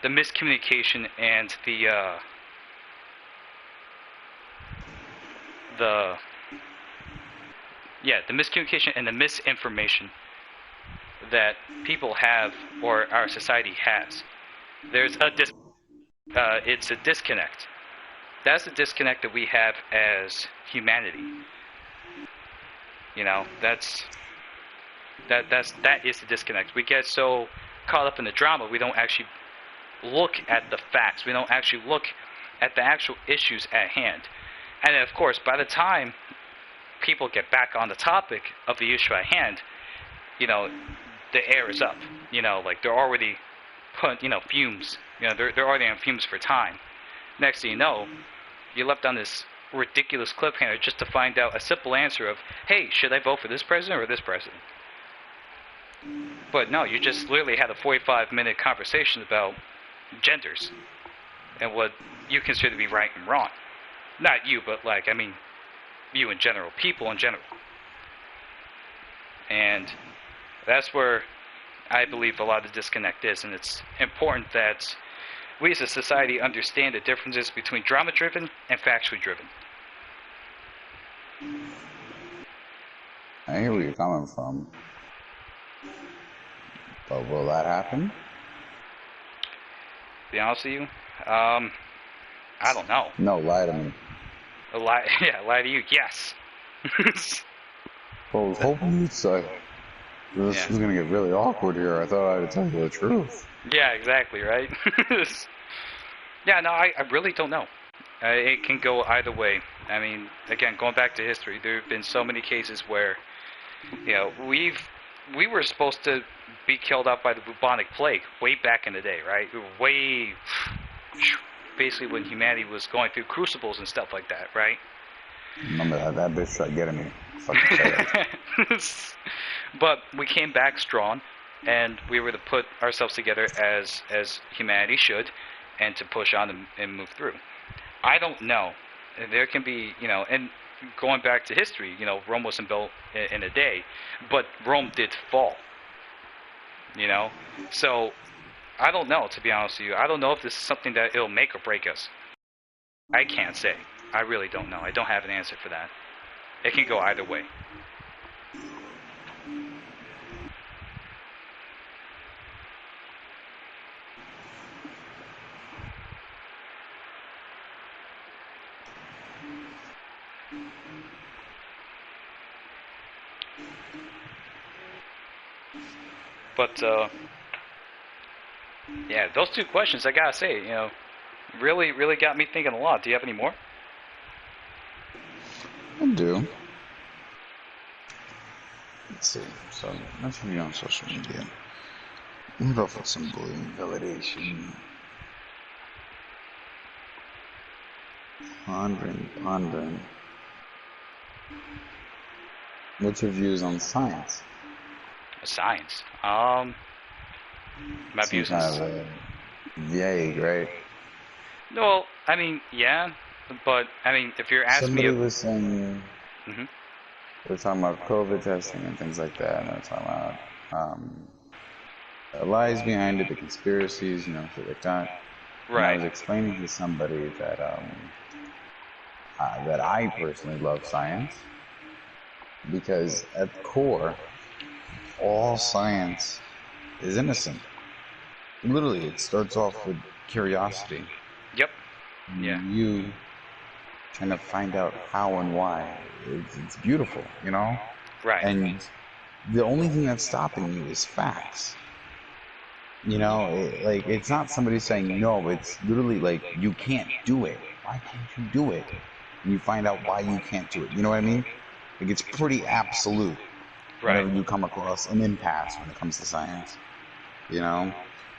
miscommunication and the miscommunication and the misinformation that people have, or our society has. There's it's a disconnect. That's the disconnect that we have as humanity. That is the disconnect. We get so caught up in the drama, we don't actually look at the facts. We don't actually look at the actual issues at hand. And then, of course, by the time people get back on the topic of the issue at hand, the air is up. They're already fumes. They're already on fumes for time. Next thing you know, you're left on this ridiculous cliffhanger just to find out a simple answer of, hey, should I vote for this president or this president? But no, you just literally had a 45-minute conversation about genders and what you consider to be right and wrong. Not you, but like, I mean, you in general, people in general. And that's where I believe a lot of the disconnect is, and it's important that we as a society understand the differences between drama driven and factually driven. I hear where you're coming from, but will that happen? To be honest with you, um, I don't know. No, lie to me. Yeah, lie to you, yes. Well, I was hoping you'd say this Yeah. was gonna get really awkward here. I thought I'd tell you the truth. Yeah, exactly, right? Yeah, no, I really don't know. It can go either way. I mean, again, going back to history, there have been so many cases where, we were supposed to be killed out by the bubonic plague way back in the day, right? Way, basically when humanity was going through crucibles and stuff like that, right? Remember that bitch tried getting me. Fucking killer. But we came back strong, and we were to put ourselves together as humanity should, and to push on and move through. I don't know. There can be, and going back to history, Rome wasn't built in a day, but Rome did fall, you know. So I don't know, to be honest with you. I don't know if this is something that it'll make or break us. I can't say. I really don't know. I don't have an answer for that. It can go either way. But yeah, those two questions, I gotta say, really, really got me thinking a lot. Do you have any more? I do. Let's see. So, let's review on social media. Lead off with some bullying, validation, pondering. What's your views on science? Science. My Seems views on. kind of vague, right? Well, I mean, yeah, but I mean, if you're asking me, Somebody was saying mm-hmm. we're talking about COVID testing and things like that, and they're talking about the lies behind it, the conspiracies, shit like that. And I Right, was explaining to somebody that I personally love science because at the core, all science is innocent. Literally, it starts off with curiosity. yep, yeah, You trying to find out how and why. It's beautiful, right, And the only thing that's stopping you is facts. It's not somebody saying no. It's literally like you can't do it. Why can't you do it? And you find out why you can't do it. You know what I mean? Like it's pretty absolute right, whenever you come across an impasse when it comes to science. You know,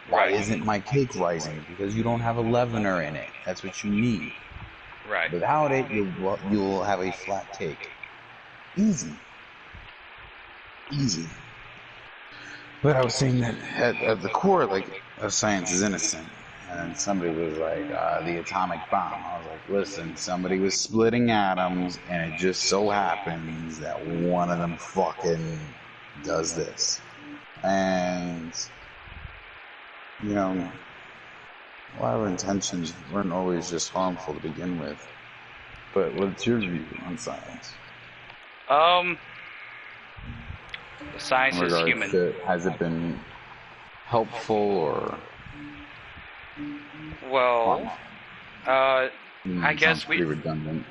why right, isn't my cake rising? Because you don't have a leavener in it. That's what you need. right. Without it, you'll have a flat cake. Easy, easy. But I was saying that at the core, like, science is innocent. And somebody was like, the atomic bomb. I was like, listen, somebody was splitting atoms, and it just so happens that one of them fucking does this. And, a lot of intentions weren't always just harmful to begin with. But what's your view on science? Um, In science is regards human. to, has it been helpful or Well, harmful? I It sounds guess pretty redundant.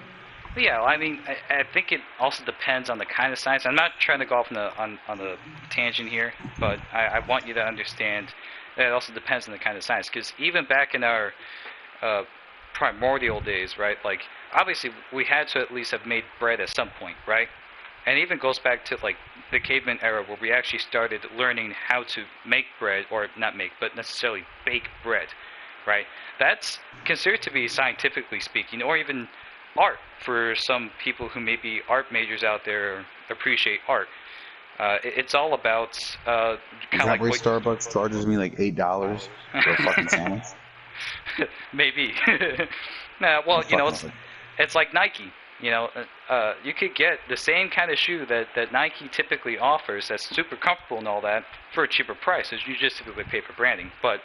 yeah. I mean, I think it also depends on the kind of science. I'm not trying to go off on the tangent here, but I want you to understand that it also depends on the kind of science. Because even back in our uh, primordial days, right? Like obviously we had to at least have made bread at some point, right? And it even goes back to like the caveman era where we actually started learning how to make bread, or not make, but necessarily bake bread, right? That's considered to be scientifically speaking, or even art for some people who may be art majors out there or appreciate art. It's all about Is kind of that like why what. Starbucks charges me like $8 for a fucking sandwich? Maybe. Nah, well, I'm fucking with it. it's like Nike. You could get the same kind of shoe that Nike typically offers that's super comfortable and all that for a cheaper price, as you just typically pay for branding. But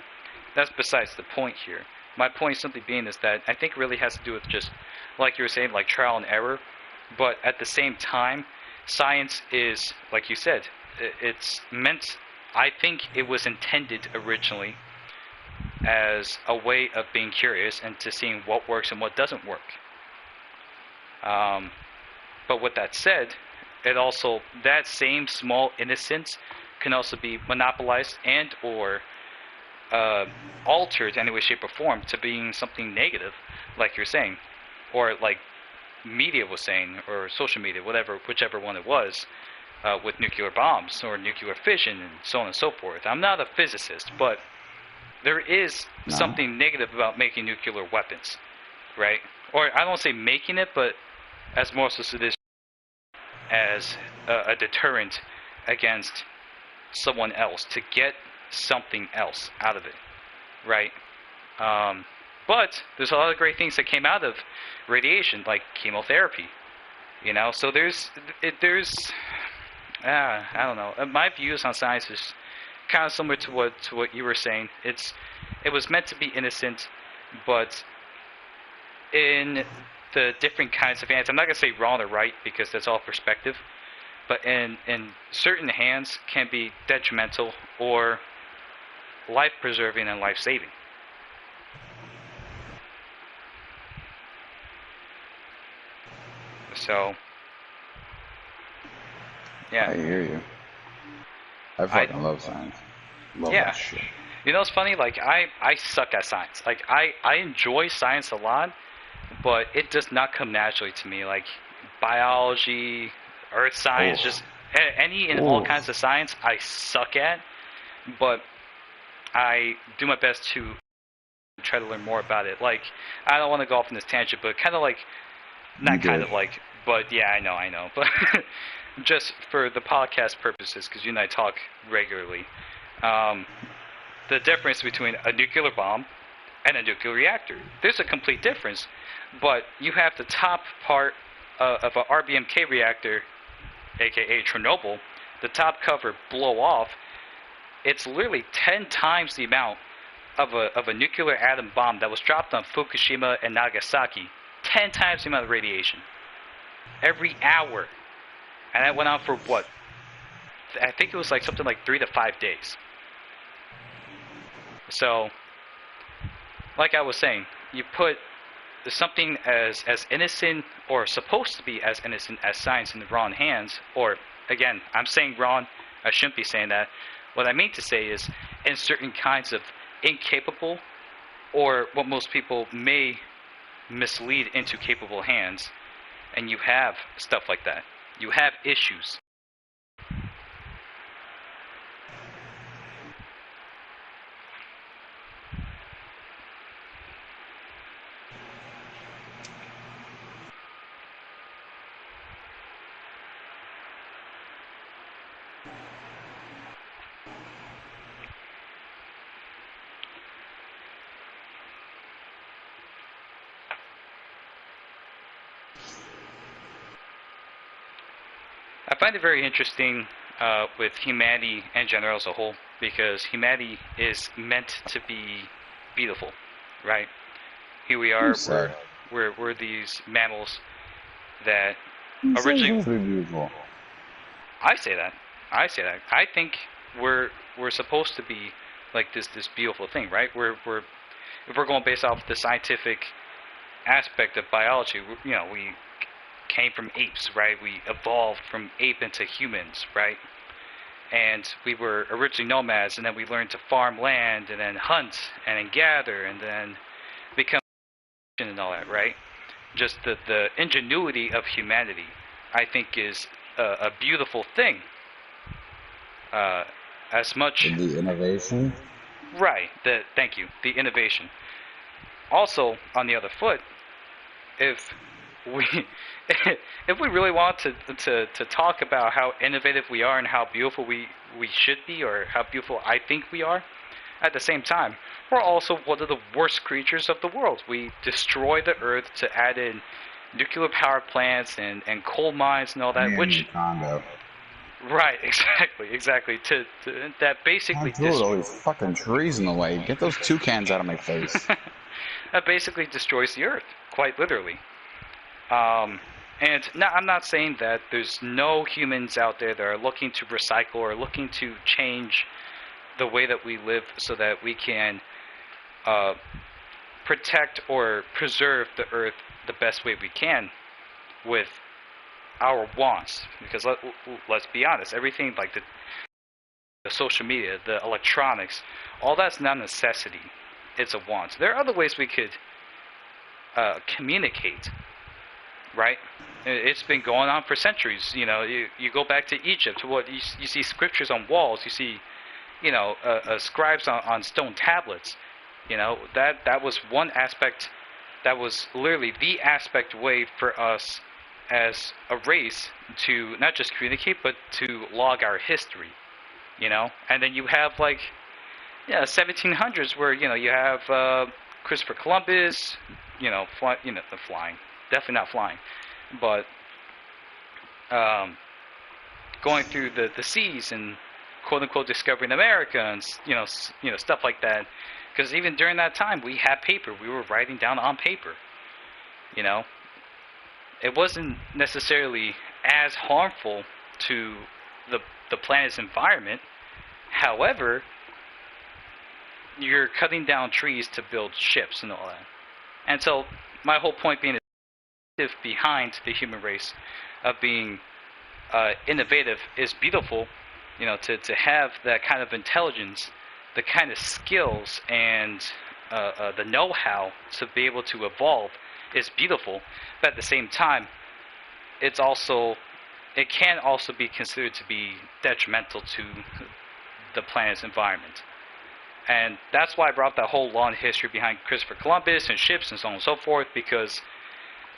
that's besides the point here. My point simply being is that I think it really has to do with just, like you were saying, like trial and error. But at the same time, science is, like you said, it's meant. I think it was intended originally as a way of being curious and to seeing what works and what doesn't work. Um, but with that said, it also that same small innocence can also be monopolized and or uh, altered in any way, shape, or form to being something negative, like you're saying, or like media was saying, or social media, whatever, whichever one it was, with nuclear bombs or nuclear fission and so on and so forth. I'm not a physicist, but there is No? something negative about making nuclear weapons, right? Or I don't say making it, but as more so it is as a deterrent against someone else to get something else out of it, right? Um, but there's a lot of great things that came out of radiation, like chemotherapy. So there's I don't know. My views on science is kind of similar to what you were saying. It was meant to be innocent, but in the different kinds of hands, I'm not gonna say wrong or right because that's all perspective. But in certain hands can be detrimental or life preserving and life saving. So yeah, I hear you. I I fucking love science. Love yeah. that shit. It's funny. Like I suck at science. Like I enjoy science a lot, but it does not come naturally to me. Like biology, earth science, Oh, just any and all oh. kinds of science, I suck at. But I do my best to try to learn more about it. Like I don't want to go off on this tangent, but kind of like You not kind good. of like, but yeah, I know. But just for the podcast purposes, because you and I talk regularly, um, the difference between a nuclear bomb and a nuclear reactor. There's a complete difference, but you have the top part of an RBMK reactor, aka Chernobyl, the top cover blow off. It's literally 10 times the amount of a nuclear atom bomb that was dropped on Fukushima and Nagasaki. 10 times the amount of radiation every hour, and that went on for what? I think it was like something like 3 to 5 days. So, like I was saying, you put something as innocent or supposed to be as innocent as science in the wrong hands, or again, I'm saying wrong, I shouldn't be saying that. What I mean to say is in certain kinds of incapable or what most people may mislead into capable hands, and you have stuff like that. You have issues. I find it very interesting with humanity in general as a whole because humanity is meant to be beautiful, right? Here we Who are, said? we're these mammals that Who said it's originally. supposed to be beautiful? I say that. I say that. I think we're supposed to be like this beautiful thing, right? We're if we're going based off the scientific aspect of biology, we came from apes, right? We evolved from ape into humans, right? And we were originally nomads, and then we learned to farm land, and then hunt, and then gather, and then become and all that, right? Just the ingenuity of humanity, I think, is a beautiful thing. Uh, as much The innovation? right. Thank you. The innovation. Also, on the other foot, if we if we really want to talk about how innovative we are and how beautiful we should be, or how beautiful I think we are, at the same time, we're also one of the worst creatures of the world. We destroy the earth to add in nuclear power plants and coal mines and all that, And which, your condo. right, exactly, that basically God, dude, all these fucking trees in the way. Get those toucans out of my face. that basically destroys the earth, quite literally. Um, and now, I'm not saying that there's no humans out there that are looking to recycle or looking to change the way that we live so that we can uh, protect or preserve the earth the best way we can with our wants. Because let's be honest, everything like the social media, the electronics, all that's not a necessity. It's a want. There are other ways we could communicate, right? It's been going on for centuries. You go back to Egypt. What you see scriptures on walls. You see, scribes on stone tablets. That was one aspect. That was literally the aspect way for us as a race to not just communicate, but to log our history. And then you have like, yeah, 1700s where you have Christopher Columbus, the flying, definitely not flying, but um, going through the seas and quote unquote discovering America and stuff like that. Because even during that time, we had paper. We were writing down on paper. You know, it wasn't necessarily as harmful to the planet's environment. However, you're cutting down trees to build ships and all that. And so my whole point being is behind the human race of being innovative is beautiful. To have that kind of intelligence, the kind of skills and the know-how to be able to evolve is beautiful. But at the same time, it can also be considered to be detrimental to the planet's environment. And that's why I brought up that whole long history behind Christopher Columbus and ships and so on and so forth, because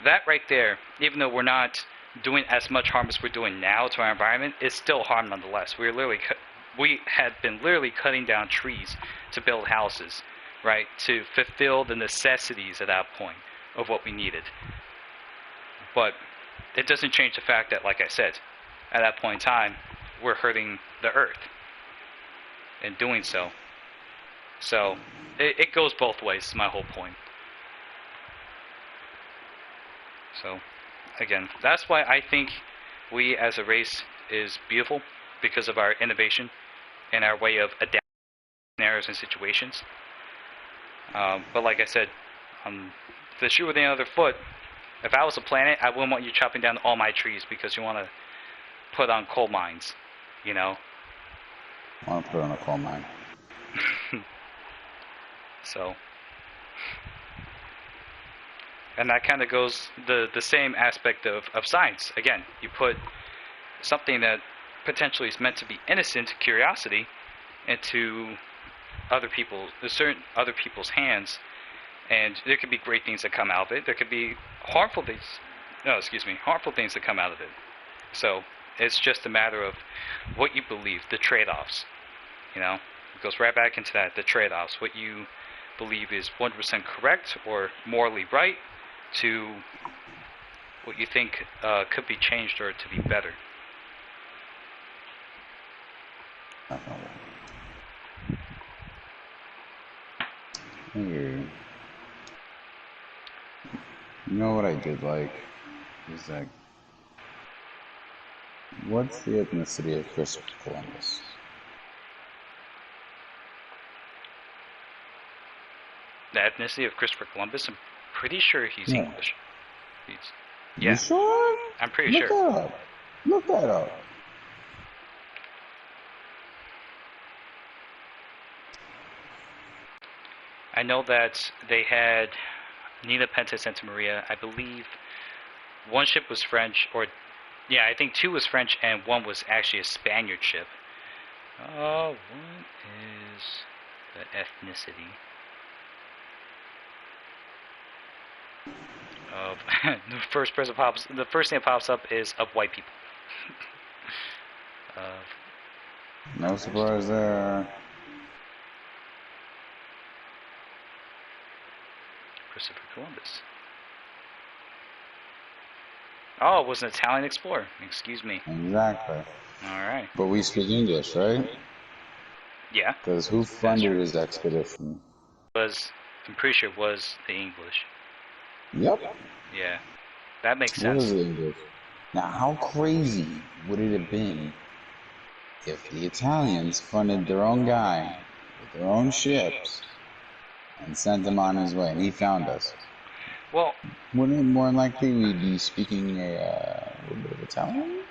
that right there, even though we're not doing as much harm as we're doing now to our environment, is still harm nonetheless. We had been literally cutting down trees to build houses, right, to fulfill the necessities at that point of what we needed. But it doesn't change the fact that, like I said, at that point in time, we're hurting the earth in doing so. So it goes both ways, is my whole point. So again, that's why I think we as a race is beautiful, because of our innovation and our way of adapting to scenarios and situations. But like I said, the shoe with the other foot, if I was a planet, I wouldn't want you chopping down all my trees because you want to put on coal mines, you know? I want to put on a coal mine. So, and that kind of goes the same aspect of science. Again, you put something that potentially is meant to be innocent, curiosity, into certain other people's hands, and there could be great things that come out of it. There could be harmful things that come out of it. So it's just a matter of what you believe, the trade-offs. It goes right back into that, the trade-offs. What you believe is 100% correct or morally right, to what you think could be changed or to be better. You know what I did like? Is like, what's the ethnicity of Christopher Columbus? The ethnicity of Christopher Columbus, I'm pretty sure he's Yeah. English. You sure? I'm pretty Look sure. that up. Look that up. I know that they had Nina Pinta Santa Maria. I believe one ship was French, or yeah, I think two was French and one was actually a Spaniard ship. What is the ethnicity of the first thing that pops up is of white people. No surprise there. Christopher Columbus. Oh, it was an Italian explorer. Excuse me. Exactly. All right. But we speak English, right? Yeah. Because who funded his expedition? I'm pretty sure it was the English. Yep. Yeah. That makes What is sense. the English? Now, how crazy would it have been if the Italians funded their own guy with their own ships and sent him on his way, and he found us? Well, Wouldn't it more than likely we'd be speaking a little bit of Italian?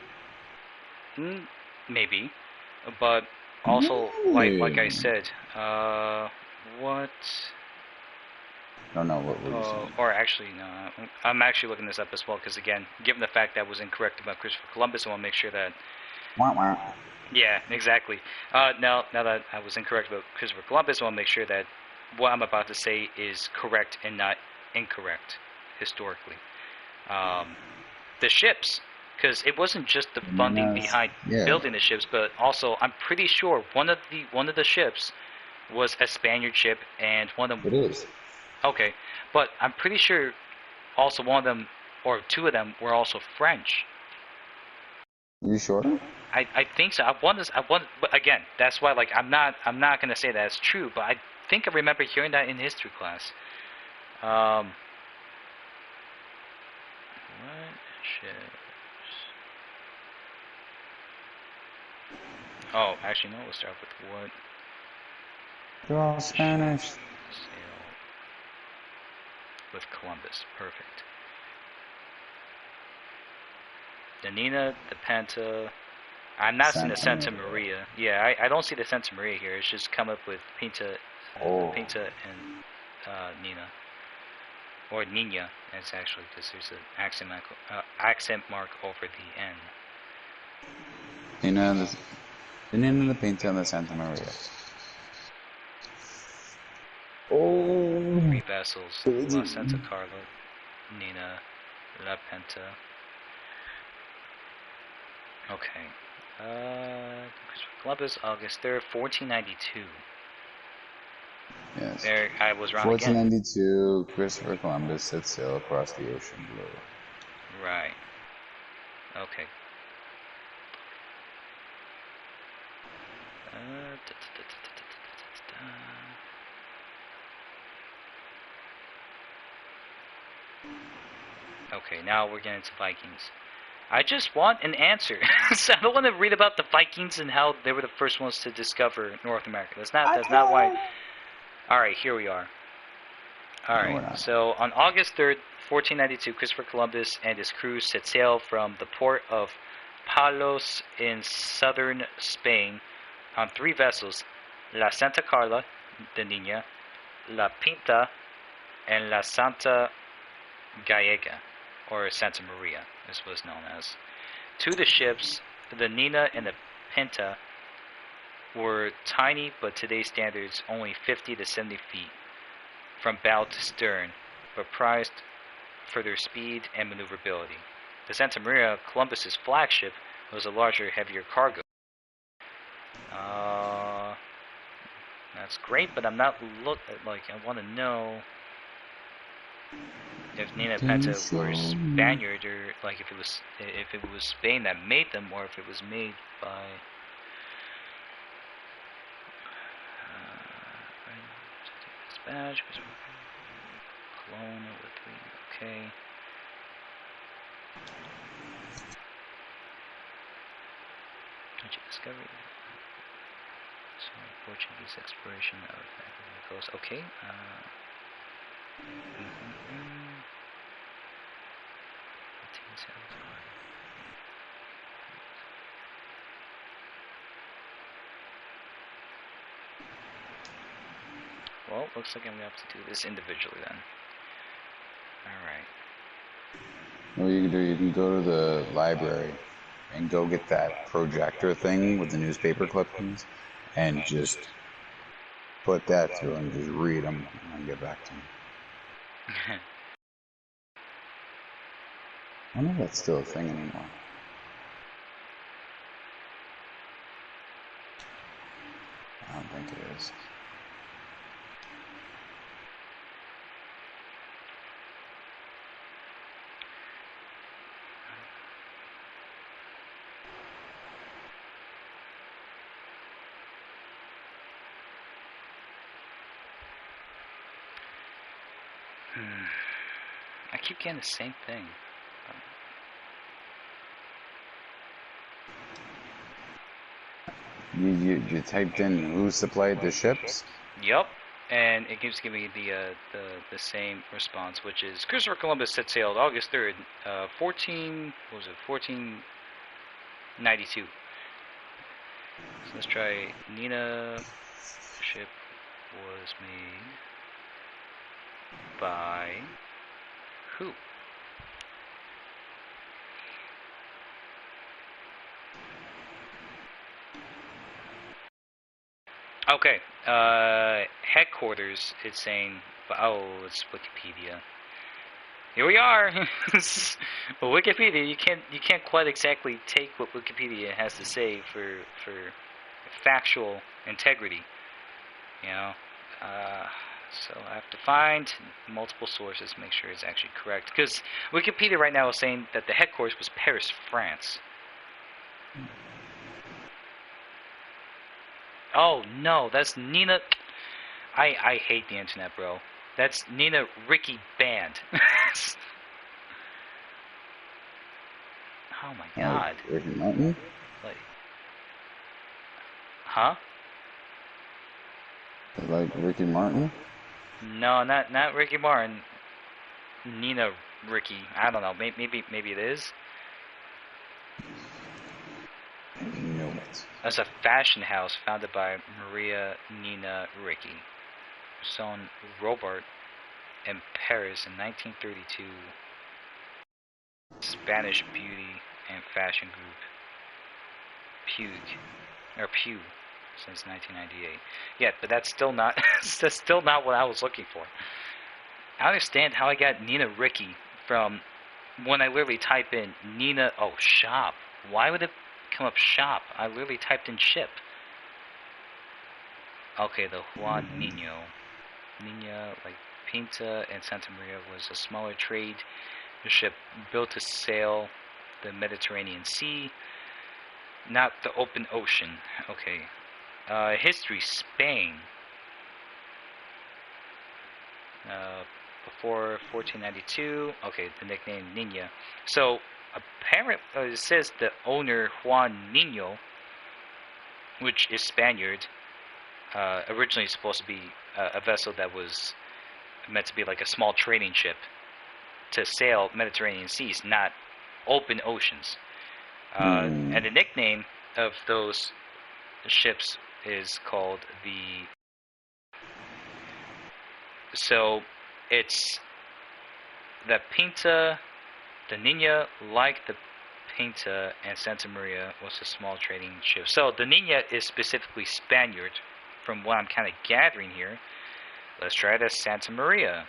maybe, but also like I Really? said, what? I don't know what were you saying. Or actually, no, I'm actually looking this up as well because again, given the fact that I was incorrect about Christopher Columbus, I want to make sure that. Wah, wah. Yeah, exactly. Now that I was incorrect about Christopher Columbus, I want to make sure that what I'm about to say is correct and not incorrect historically. The ships, because it wasn't just the funding behind building the ships, but also I'm pretty sure one of the ships was a Spaniard ship, and one of them. It is. Okay, but I'm pretty sure also one of them or two of them were also French. You sure? I think so. But again, that's why like I'm not gonna say that's true, but I think I remember hearing that in history class. What ships? Oh, actually no. Let's start with what They're all Spanish. sailed with Columbus. Perfect. The Nina, the Penta. I'm not seeing the Santa Maria. Yeah, I don't see the Santa Maria here. It's just come up with Pinta, Pinta and Nina. Or Nina, it's actually, because there's an accent mark over the N. The Nina, the Pinta, and the Santa Maria. Oh. 3 vessels. La Santa Carla, Nina, La Penta. Okay. Christopher Columbus, August 3rd, 1492. Yes. There, I was wrong 1492, Christopher Columbus set sail across the ocean blue. Right. Okay. Okay, now we're getting to Vikings. I just want an answer. So I don't want to read about the Vikings and how they were the first ones to discover North America. That's not why. All right, here we are. All right. So on August 3rd, 1492, Christopher Columbus and his crew set sail from the port of Palos in southern Spain on 3 vessels: La Santa Carla, the Nina, La Pinta, and La Santa Gallega, or Santa Maria, as was known as. 2 of the ships, the Nina and the Pinta, were tiny, but today's standards only 50 to 70 feet from bow to stern, but prized for their speed and maneuverability. The Santa Maria, Columbus's flagship, was a larger, heavier cargo. That's great, but I'm not I want to know if Nina Penta were Spaniard, or like if it was Spain that made them, or if it was made by Spanish. Cologne with 3. Okay. Discovery. So Portuguese exploration of the coast. Okay. Well, looks like I'm going to have to do this individually then. Alright. What you can do, you can go to the library and go get that projector thing with the newspaper clippings and just put that through and just read them and then get back to me. I wonder if that's still a thing anymore. I don't think it is. I keep getting the same thing. You typed in who supplied the ships? Yup, and it keeps giving me the same response, which is Christopher Columbus set sail August 3rd, 1492. So let's try Nina. Ship was made by who? Okay, headquarters. It's saying, oh, it's Wikipedia. Here we are. Well, Wikipedia, you can't quite exactly take what Wikipedia has to say for factual integrity. You know, so I have to find multiple sources to make sure it's actually correct. Because Wikipedia right now is saying that the headquarters was Paris, France. Oh no, that's Nina. I hate the internet, bro. That's Nina Ricky Band. Oh my Like god. Ricky Martin? Like, huh? Like Ricky Martin? No, not Ricky Martin. Nina Ricky. I don't know. Maybe it is. I know it. That's a fashion house founded by Maria Nina Ricky, son Robert, in Paris in 1932. Spanish beauty and fashion group Pew since 1998. Yeah, but that's still not that's still not what I was looking for. I understand how I got Nina Ricky from when I literally type in Nina. Oh, shop. Why would it come up shop? I literally typed in ship. Okay, the Juan Nino. Nina, like Pinta and Santa Maria, was a smaller trade ship built to sail the Mediterranean Sea, not the open ocean. Okay. History, Spain. Before 1492. Okay, the nickname Nina. So, apparently, it says the owner, Juan Nino, which is Spaniard, originally supposed to be a vessel that was meant to be like a small trading ship to sail Mediterranean seas, not open oceans. And the nickname of those ships is called the. So it's the Pinta, the Nina, like the Pinta and Santa Maria, was a small trading ship. So the Nina is specifically Spaniard, from what I'm kind of gathering here. Let's try the Santa Maria.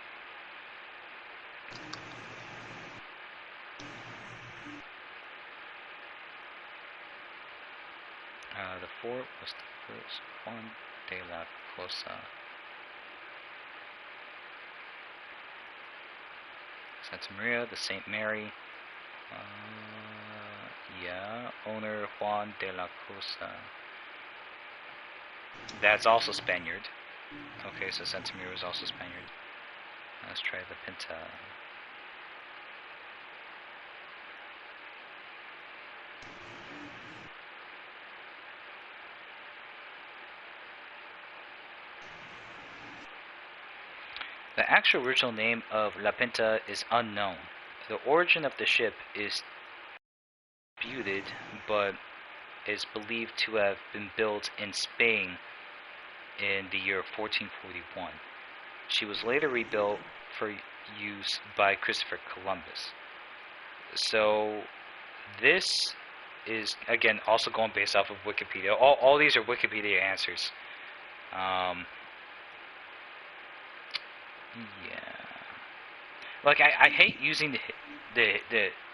The fort was the first Juan de la Cosa. Santa Maria, the Saint Mary. Yeah, owner Juan de la Cosa. That's also Spaniard. Okay, so Santa Maria was also Spaniard. Let's try the Pinta. The actual original name of La Pinta is unknown. The origin of the ship is disputed, but is believed to have been built in Spain in the year 1441. She was later rebuilt for use by Christopher Columbus. So this is, again, also going based off of Wikipedia. All these are Wikipedia answers. Yeah. Like I hate using the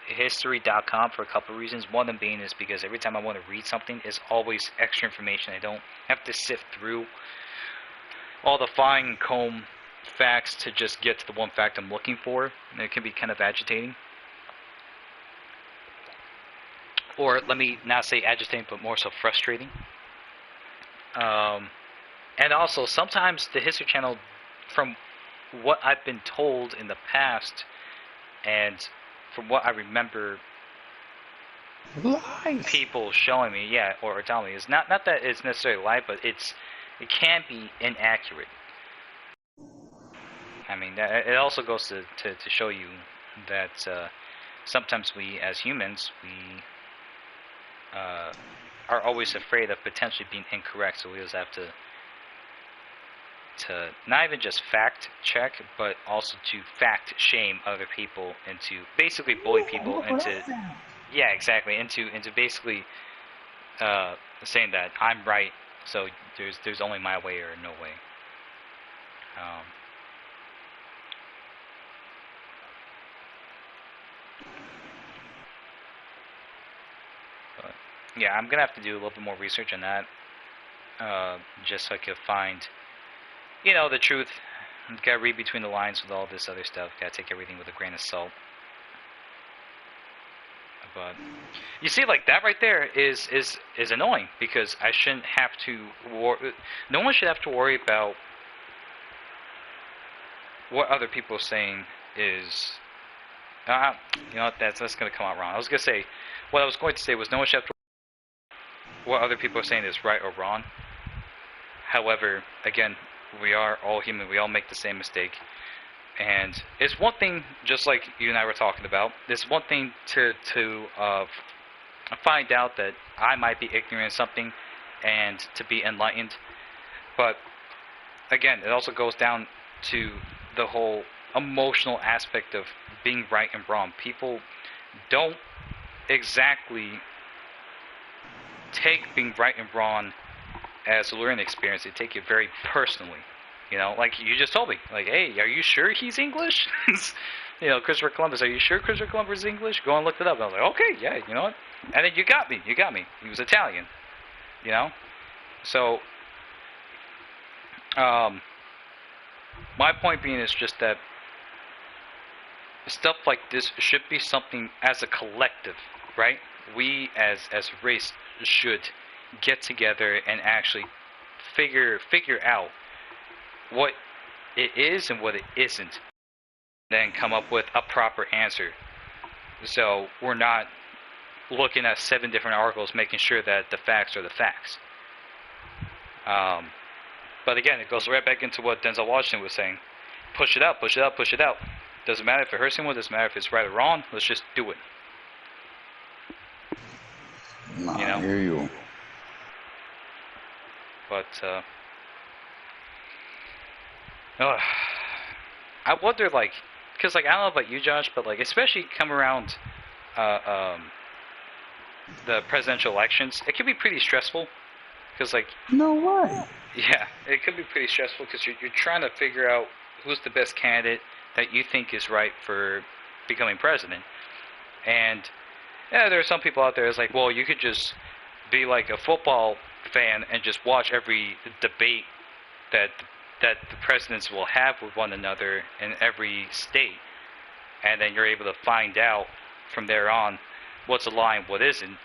history.com for a couple of reasons. One of them being is because every time I want to read something, it's always extra information. I don't have to sift through all the fine comb facts to just get to the one fact I'm looking for, and it can be kind of agitating. Or let me not say agitating, but more so frustrating. And also, sometimes the History Channel, from what I've been told in the past, and from what I remember Lies. people showing me, yeah, or telling me, is not that it's necessarily a lie, but it can be inaccurate. I mean, it also goes to show you that sometimes we, as humans, we are always afraid of potentially being incorrect, so we always have to not even just fact check, but also to fact shame other people and to basically bully people into, yeah, exactly, into basically saying that I'm right, so there's only my way or no way. But yeah, I'm gonna have to do a little bit more research on that, just so I could find, the truth. Gotta read between the lines with all this other stuff. Gotta take everything with a grain of salt. But you see, like that right there is annoying because I shouldn't have to. No one should have to worry about what other people are saying is. You know what? That's gonna come out wrong. I was gonna say, what I was going to say was no one should have to worry what other people are saying is right or wrong. However, again, we are all human. We all make the same mistake. And it's one thing, just like you and I were talking about, it's one thing to find out that I might be ignorant of something and to be enlightened. But again, it also goes down to the whole emotional aspect of being right and wrong. People don't exactly take being right and wrong as a learning experience. They take it very personally. Like you just told me, like, hey, are you sure he's English? Christopher Columbus, are you sure Christopher Columbus is English? Go and look it up. And I was like, okay, yeah, you know what? And then you got me. He was Italian, So, my point being is just that stuff like this should be something as a collective, right? We as a race should get together and actually figure out what it is and what it isn't, then come up with a proper answer. So we're not looking at 7 different articles making sure that the facts are the facts. But again, it goes right back into what Denzel Washington was saying. Push it out, push it out, push it out. Doesn't matter if it hurts anyone, doesn't matter if it's right or wrong, let's just do it. I hear you. But, I wonder, because, I don't know about you, Josh, but, especially come around, the presidential elections, it can be pretty stressful, because, No way. yeah, it could be pretty stressful, because you're trying to figure out who's the best candidate that you think is right for becoming president, and, yeah, there are some people out there that's like, well, you could just be like a football fan and just watch every debate that the presidents will have with one another in every state, and then you're able to find out from there on what's a lie and what isn't.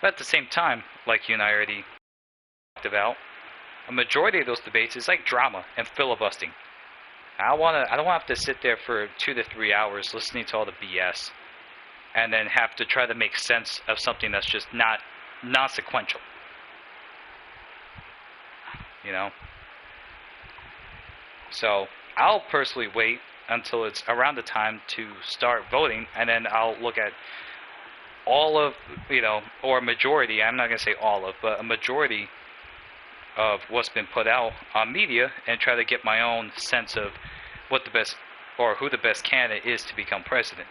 But at the same time, like you and I already talked about, a majority of those debates is like drama and filibustering. I don't have to sit there for 2 to 3 hours listening to all the BS, and then have to try to make sense of something that's just not non-sequential. So I'll personally wait until it's around the time to start voting, and then I'll look at all of, or a majority, I'm not going to say all of, but a majority of what's been put out on media, and try to get my own sense of what the best, or who the best candidate is to become president.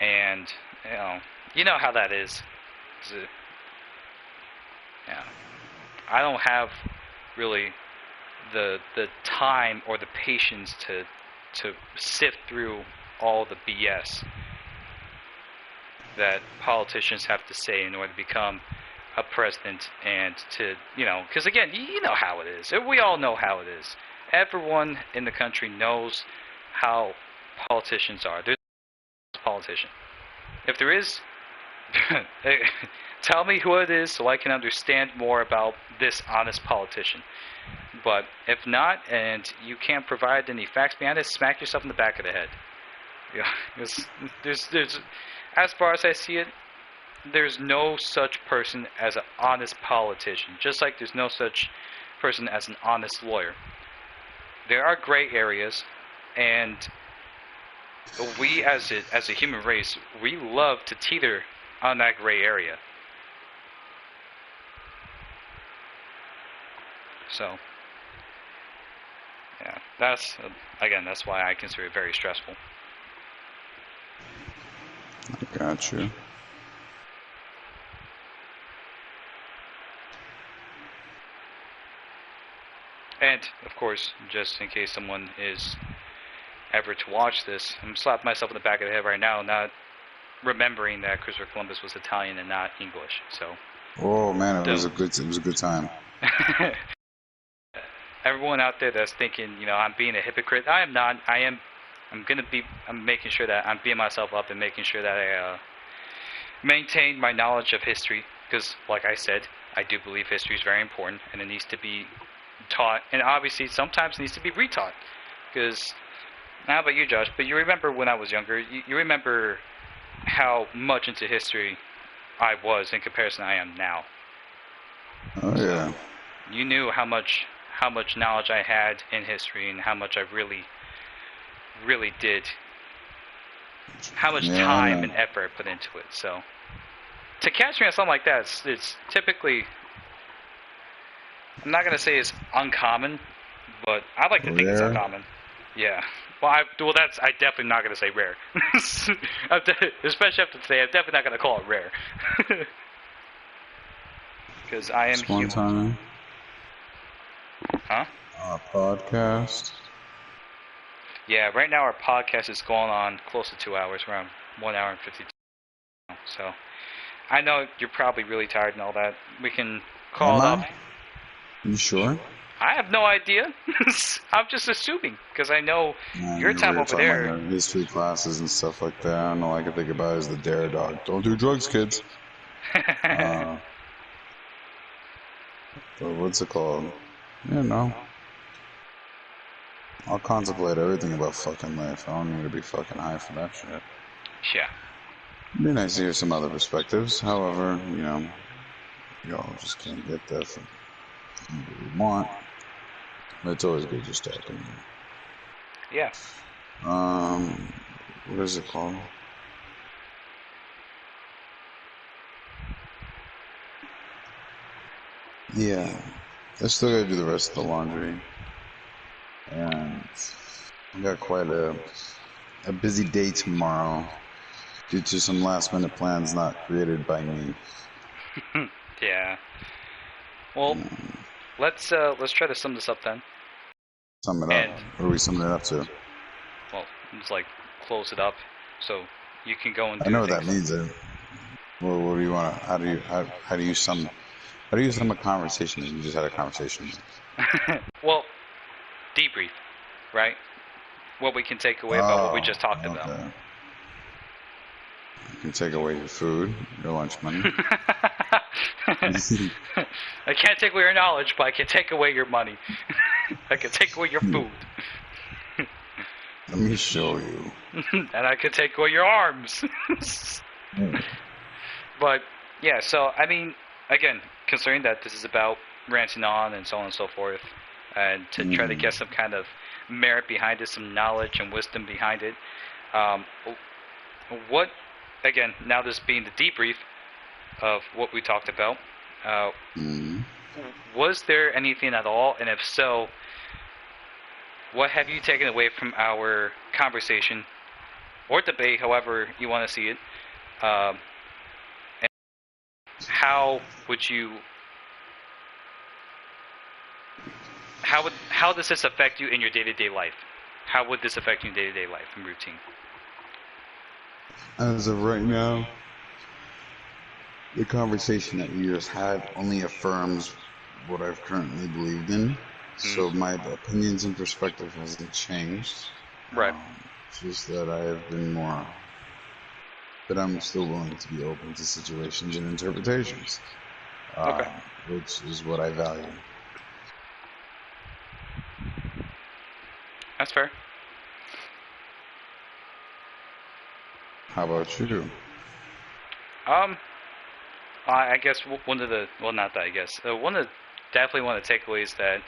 And, you know how that is. I don't have really the time or the patience to sift through all the BS. that politicians have to say in order to become a president and to, because again, you know how it is. We all know how it is. Everyone in the country knows how politicians are. There's a politician. If there is, tell me who it is so I can understand more about this honest politician. But if not, and you can't provide any facts behind it, smack yourself in the back of the head. There's, as far as I see it, there's no such person as an honest politician. Just like there's no such person as an honest lawyer. There are gray areas, and we as a human race, we love to teeter on that gray area. So, yeah, that's why I consider it very stressful. I got you. And of course, just in case someone is ever to watch this, I'm slapping myself in the back of the head right now, not remembering that Christopher Columbus was Italian and not English. So. Oh man, it was a good time. Everyone out there that's thinking, I'm being a hypocrite, I am not. I'm making sure that I'm being myself up and making sure that I maintain my knowledge of history, because, like I said, I do believe history is very important and it needs to be taught, and obviously sometimes it needs to be retaught. Because, I don't know about you, Josh, but you remember when I was younger, you remember how much into history I was in comparison I am now. Oh yeah. So, you knew how much knowledge I had in history and how much I really did, how much time and effort I put into it. So to catch me on something like that, it's typically, I'm not gonna say it's uncommon, but I like to think it's uncommon. Yeah. Well, that's I definitely not gonna say rare. Especially after today, I'm definitely not gonna call it rare. Because I am human. Time. Huh? Our podcast. Yeah, right now our podcast is going on close to 2 hours, around 1 hour and 52. So I know you're probably really tired and all that. We can call it off. You sure? I have no idea. I'm just assuming because I know your time over there. About your history classes and stuff like that. And all I can think about is the dare dog. Don't do drugs, kids. But what's it called? I'll contemplate everything about fucking life. I don't need to be fucking high for that shit. Yeah. It'd be nice to hear some other perspectives. However, y'all just can't get that from what we want. But it's always good just talking. Yeah. What is it called? Yeah. I still gotta do the rest of the laundry. And I got quite a busy day tomorrow due to some last minute plans not created by me. Yeah. Well, let's try to sum this up then. Sum it up. What are we summing it up to? Well, it's like close it up, so you can go and do. I know what that means. Well, what do you want to? How do you sum a conversation that you just had a conversation? Well, debrief, right? What we can take away about what we just talked about. You can take away your food, your lunch money. I can't take away your knowledge, but I can take away your money. I can take away your food. Let me show you. And I can take away your arms. But, yeah, so, I mean, again, considering that this is about ranting on and so on and so forth, and to try to get some kind of merit behind it, some knowledge and wisdom behind it, what, again, now this being the debrief of what we talked about, was there anything at all, and if so, what have you taken away from our conversation or debate, however you want to see it, and how does this affect you in your day-to-day life? How would this affect your day-to-day life and routine? As of right now, the conversation that you just had only affirms what I've currently believed in. Mm. So my opinions and perspective hasn't changed. Right. It's just that I have been more, that I'm still willing to be open to situations and interpretations, Okay. which is what I value. That's fair. How about you? Um, I guess one of the, well, not that I guess, one of the, definitely one of the takeaways that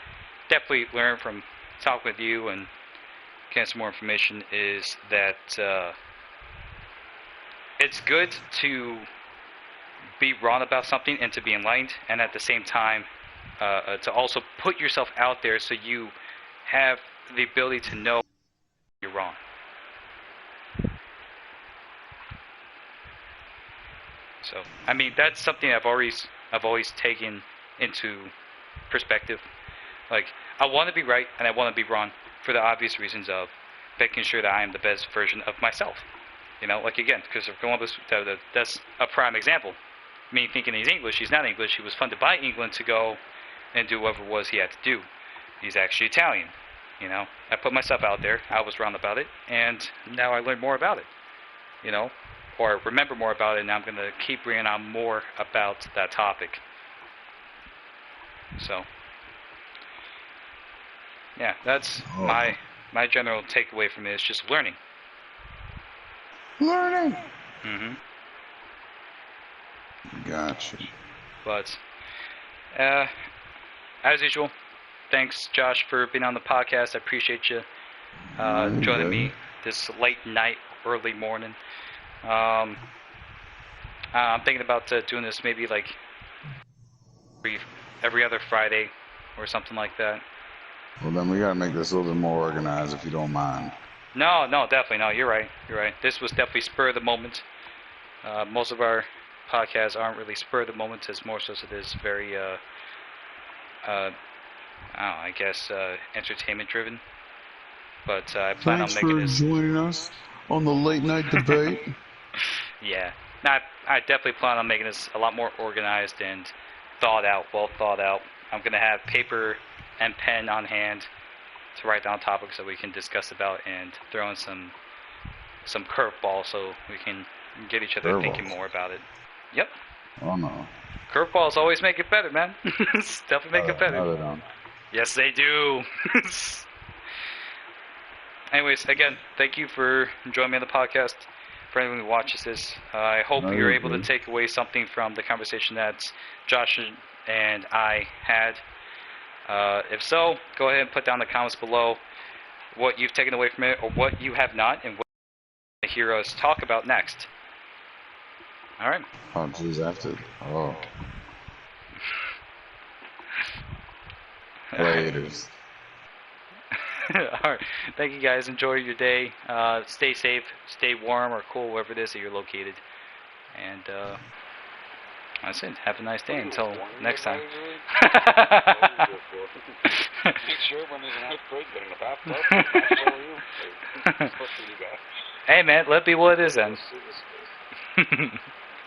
definitely learned from talking with you and getting some more information is that it's good to be wrong about something and to be enlightened, and at the same time to also put yourself out there so you have the ability to know you're wrong. So, I mean, that's something I've always taken into perspective. Like, I want to be right and I want to be wrong for the obvious reasons of making sure that I am the best version of myself. You know, like again, because Columbus, that's a prime example. Me thinking he's English, he's not English. He was funded by England to go and do whatever it was he had to do. He's actually Italian. You know, I put myself out there. I was wrong about it, and now I learned more about it. You know, or remember more about it, and I'm going to keep bringing on more about that topic. So, yeah, that's Oh, my general takeaway from it is just learning. learning. Mm-hmm. Gotcha. But uh, as usual, thanks Josh for being on the podcast. I appreciate you You're joining good. me this late night, early morning. Um, I'm thinking about doing this maybe like every, every other Friday or something like that. Well, then we gotta make this a little bit more organized, if you don't mind. No, no, definitely no. You're right. You're right. This was definitely spur of the moment. Most of our podcasts aren't really spur of the moment. It's more so it is very, I don't know, I guess, entertainment driven. But I plan on Thanks making for this. joining us on the late night debate. Yeah. No, I definitely plan on making this a lot more organized and thought out, well thought out. I'm gonna have paper and pen on hand to write down topics that we can discuss about and throw in some curveballs so we can get each other thinking Curveballs. more about it. Yep. Oh no. Curveballs always make it better, man. Definitely make it better. No, they don't. Yes, they do. Anyways, again, thank you for joining me on the podcast. For anyone who watches this, I hope No, you're you're able to good. take away something from the conversation that Josh and I had. If so, go ahead and put down in the comments below what you've taken away from it or what you have not and what you want to hear us talk about next. All right. Oh, geez, after. Oh, All right. laters. All right. Thank you guys. Enjoy your day. Stay safe, stay warm or cool wherever it is that you're located. And that's it. Have a nice day until next time. Make sure when there's an earthquake, get in the bathtub. I'll show you. What do you got? Hey man, let it be what it is then. I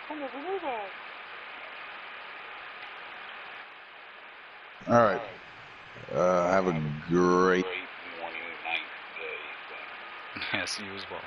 never knew that. All right. Have a great Great morning, night, day. Yes, you as well.